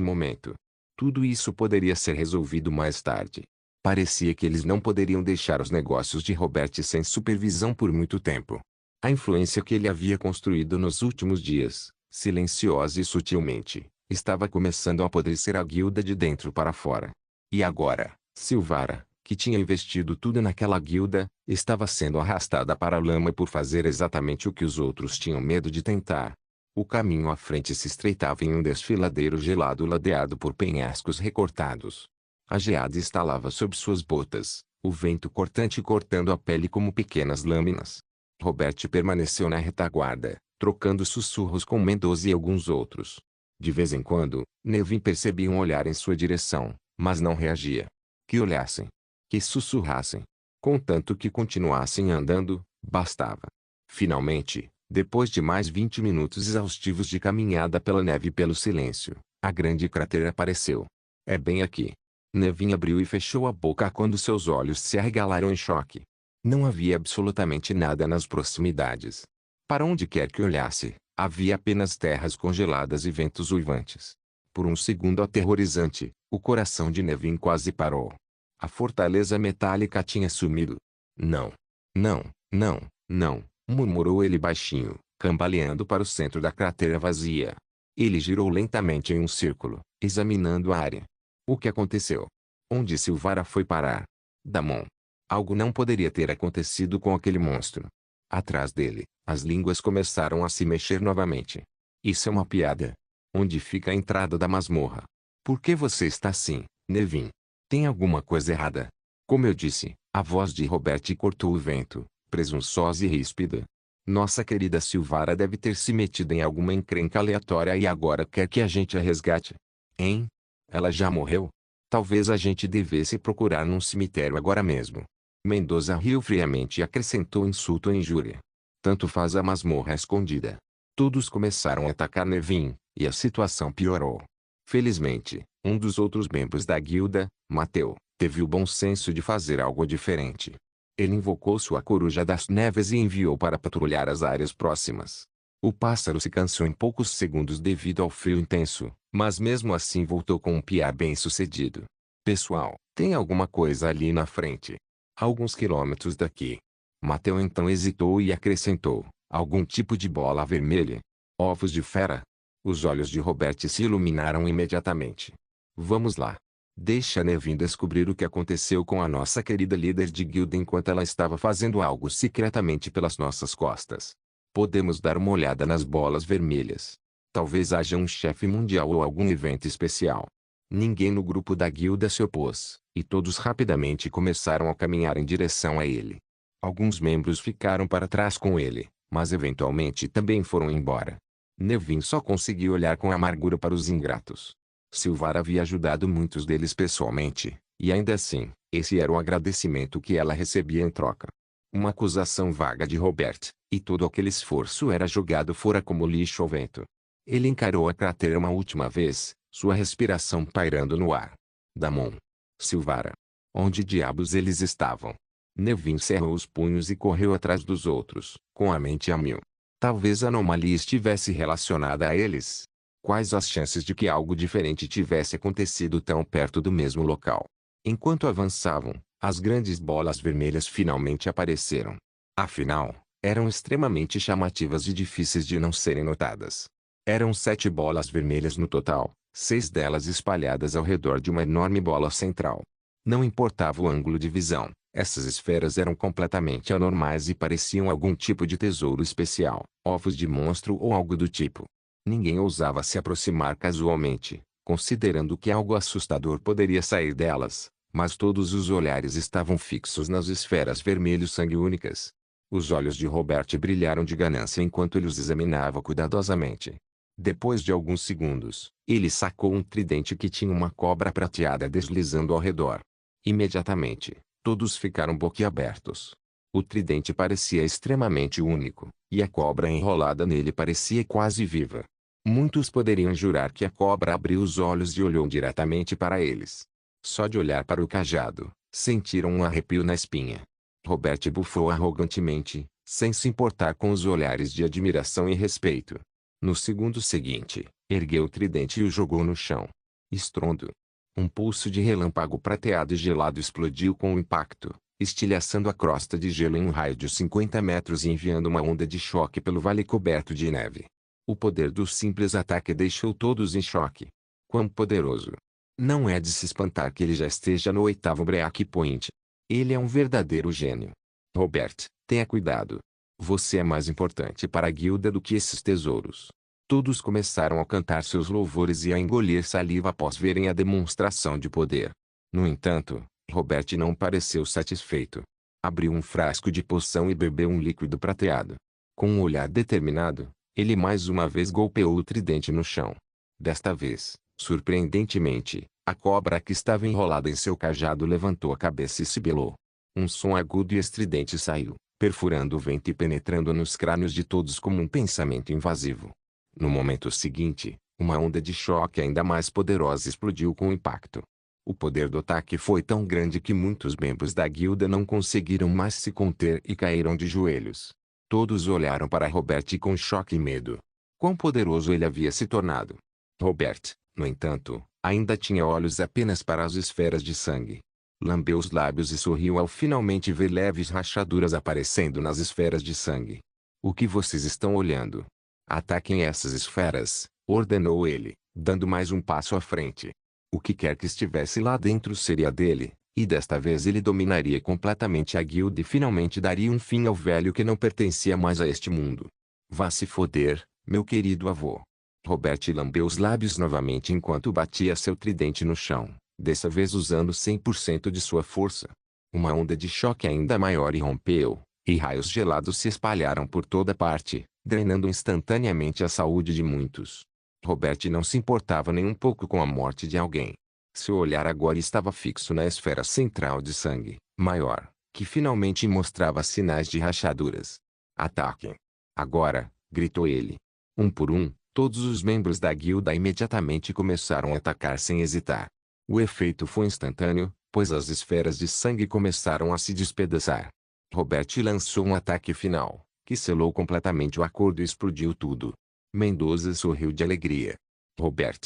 momento. Tudo isso poderia ser resolvido mais tarde. Parecia que eles não poderiam deixar os negócios de Robert sem supervisão por muito tempo. A influência que ele havia construído nos últimos dias, silenciosa e sutilmente, estava começando a apodrecer a guilda de dentro para fora. E agora, Silvara, que tinha investido tudo naquela guilda, estava sendo arrastada para a lama por fazer exatamente o que os outros tinham medo de tentar. O caminho à frente se estreitava em um desfiladeiro gelado ladeado por penhascos recortados. A geada estalava sob suas botas, o vento cortante cortando a pele como pequenas lâminas. Robert permaneceu na retaguarda, trocando sussurros com Mendoza e alguns outros. De vez em quando, Nevin percebia um olhar em sua direção, mas não reagia. Que olhassem. Que sussurrassem. Contanto que continuassem andando, bastava. Finalmente, depois de mais 20 minutos exaustivos de caminhada pela neve e pelo silêncio, a grande cratera apareceu. É bem aqui. Nevin abriu e fechou a boca quando seus olhos se arregalaram em choque. Não havia absolutamente nada nas proximidades. Para onde quer que olhasse, havia apenas terras congeladas e ventos uivantes. Por um segundo aterrorizante, o coração de Nevin quase parou. A fortaleza metálica tinha sumido. Não. Não, não, não, murmurou ele baixinho, cambaleando para o centro da cratera vazia. Ele girou lentamente em um círculo, examinando a área. O que aconteceu? Onde Silvara foi parar? Damon. Algo não poderia ter acontecido com aquele monstro. Atrás dele, as línguas começaram a se mexer novamente. Isso é uma piada. Onde fica a entrada da masmorra? Por que você está assim, Nevin? Tem alguma coisa errada? Como eu disse, a voz de Robert cortou o vento, presunçosa e ríspida. Nossa querida Silvara deve ter se metido em alguma encrenca aleatória e agora quer que a gente a resgate. Hein? Ela já morreu? Talvez a gente devesse procurar num cemitério agora mesmo. Mendoza riu friamente e acrescentou insulto e injúria. Tanto faz a masmorra escondida. Todos começaram a atacar Nevin, e a situação piorou. Felizmente, um dos outros membros da guilda, Mateu, teve o bom senso de fazer algo diferente. Ele invocou sua coruja das neves e enviou para patrulhar as áreas próximas. O pássaro se cansou em poucos segundos devido ao frio intenso, mas mesmo assim voltou com um piar bem-sucedido. Pessoal, tem alguma coisa ali na frente. Alguns quilômetros daqui. Mateu então hesitou e acrescentou, algum tipo de bola vermelha. Ovos de fera? Os olhos de Robert se iluminaram imediatamente. Vamos lá. Deixa Nevin descobrir o que aconteceu com a nossa querida líder de guilda enquanto ela estava fazendo algo secretamente pelas nossas costas. Podemos dar uma olhada nas bolas vermelhas. Talvez haja um chefe mundial ou algum evento especial. Ninguém no grupo da guilda se opôs, e todos rapidamente começaram a caminhar em direção a ele. Alguns membros ficaram para trás com ele, mas eventualmente também foram embora. Nevin só conseguiu olhar com amargura para os ingratos. Silvar havia ajudado muitos deles pessoalmente, e ainda assim, esse era o agradecimento que ela recebia em troca. Uma acusação vaga de Robert, e todo aquele esforço era jogado fora como lixo ao vento. Ele encarou a cratera uma última vez, sua respiração pairando no ar. Damon. Silvara. Onde diabos eles estavam? Nevin cerrou os punhos e correu atrás dos outros, com a mente a mil. Talvez a anomalia estivesse relacionada a eles. Quais as chances de que algo diferente tivesse acontecido tão perto do mesmo local? Enquanto avançavam, as grandes bolas vermelhas finalmente apareceram. Afinal, eram extremamente chamativas e difíceis de não serem notadas. Eram 7 bolas vermelhas no total, 6 delas espalhadas ao redor de uma enorme bola central. Não importava o ângulo de visão, essas esferas eram completamente anormais e pareciam algum tipo de tesouro especial, ovos de monstro ou algo do tipo. Ninguém ousava se aproximar casualmente, considerando que algo assustador poderia sair delas, mas todos os olhares estavam fixos nas esferas vermelho-sangue únicas. Os olhos de Robert brilharam de ganância enquanto ele os examinava cuidadosamente. Depois de alguns segundos, ele sacou um tridente que tinha uma cobra prateada deslizando ao redor. Imediatamente, todos ficaram boquiabertos. O tridente parecia extremamente único, e a cobra enrolada nele parecia quase viva. Muitos poderiam jurar que a cobra abriu os olhos e olhou diretamente para eles. Só de olhar para o cajado, sentiram um arrepio na espinha. Robert bufou arrogantemente, sem se importar com os olhares de admiração e respeito. No segundo seguinte, ergueu o tridente e o jogou no chão. Estrondo. Um pulso de relâmpago prateado e gelado explodiu com o impacto, estilhaçando a crosta de gelo em um raio de 50 metros e enviando uma onda de choque pelo vale coberto de neve. O poder do simples ataque deixou todos em choque. Quão poderoso! Não é de se espantar que ele já esteja no 8º Breakpoint. Ele é um verdadeiro gênio. Robert, tenha cuidado. Você é mais importante para a guilda do que esses tesouros. Todos começaram a cantar seus louvores e a engolir saliva após verem a demonstração de poder. No entanto, Robert não pareceu satisfeito. Abriu um frasco de poção e bebeu um líquido prateado. Com um olhar determinado, ele mais uma vez golpeou o tridente no chão. Desta vez, surpreendentemente, a cobra que estava enrolada em seu cajado levantou a cabeça e sibilou. Um som agudo e estridente saiu, perfurando o vento e penetrando nos crânios de todos como um pensamento invasivo. No momento seguinte, uma onda de choque ainda mais poderosa explodiu com o impacto. O poder do ataque foi tão grande que muitos membros da guilda não conseguiram mais se conter e caíram de joelhos. Todos olharam para Robert com choque e medo. Quão poderoso ele havia se tornado. Robert, no entanto, ainda tinha olhos apenas para as esferas de sangue. Lambeu os lábios e sorriu ao finalmente ver leves rachaduras aparecendo nas esferas de sangue. O que vocês estão olhando? Ataquem essas esferas, ordenou ele, dando mais um passo à frente. O que quer que estivesse lá dentro seria dele, e desta vez ele dominaria completamente a guilda e finalmente daria um fim ao velho que não pertencia mais a este mundo. Vá se foder, meu querido avô. Robert lambeu os lábios novamente enquanto batia seu tridente no chão, dessa vez usando 100% de sua força. Uma onda de choque ainda maior irrompeu, e raios gelados se espalharam por toda parte, drenando instantaneamente a saúde de muitos. Robert não se importava nem um pouco com a morte de alguém. Seu olhar agora estava fixo na esfera central de sangue, maior, que finalmente mostrava sinais de rachaduras. Ataquem! Agora! Gritou ele. Um por um, todos os membros da guilda imediatamente começaram a atacar sem hesitar. O efeito foi instantâneo, pois as esferas de sangue começaram a se despedaçar. Robert lançou um ataque final, que selou completamente o acordo e explodiu tudo. Mendoza sorriu de alegria. Robert,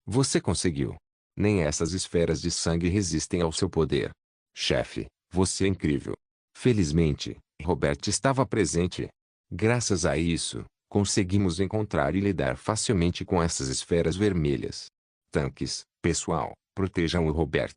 você conseguiu. Nem essas esferas de sangue resistem ao seu poder. Chefe, você é incrível. Felizmente, Robert estava presente. Graças a isso, conseguimos encontrar e lidar facilmente com essas esferas vermelhas. Tanques, pessoal, protejam o Robert.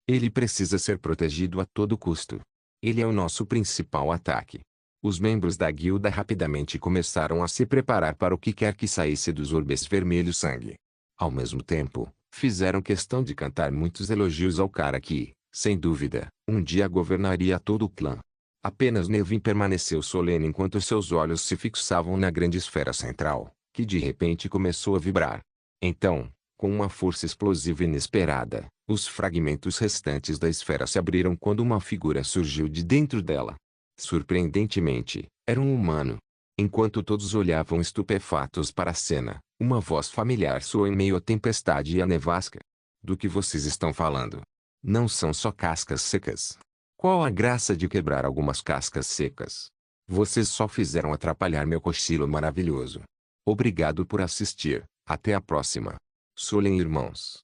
Ele precisa ser protegido a todo custo. Ele é o nosso principal ataque. Os membros da guilda rapidamente começaram a se preparar para o que quer que saísse dos orbes vermelhos sangue. Ao mesmo tempo, fizeram questão de cantar muitos elogios ao cara que, sem dúvida, um dia governaria todo o clã. Apenas Nevin permaneceu solene enquanto seus olhos se fixavam na grande esfera central, que de repente começou a vibrar. Então, com uma força explosiva inesperada, os fragmentos restantes da esfera se abriram quando uma figura surgiu de dentro dela. Surpreendentemente, era um humano. Enquanto todos olhavam estupefatos para a cena, uma voz familiar soou em meio à tempestade e à nevasca. Do que vocês estão falando? Não são só cascas secas. Qual a graça de quebrar algumas cascas secas? Vocês só fizeram atrapalhar meu cochilo maravilhoso. Obrigado por assistir. Até a próxima. Solen irmãos.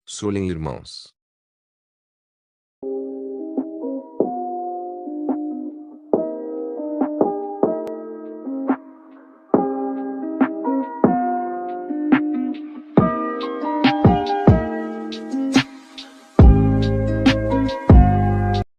Solen irmãos.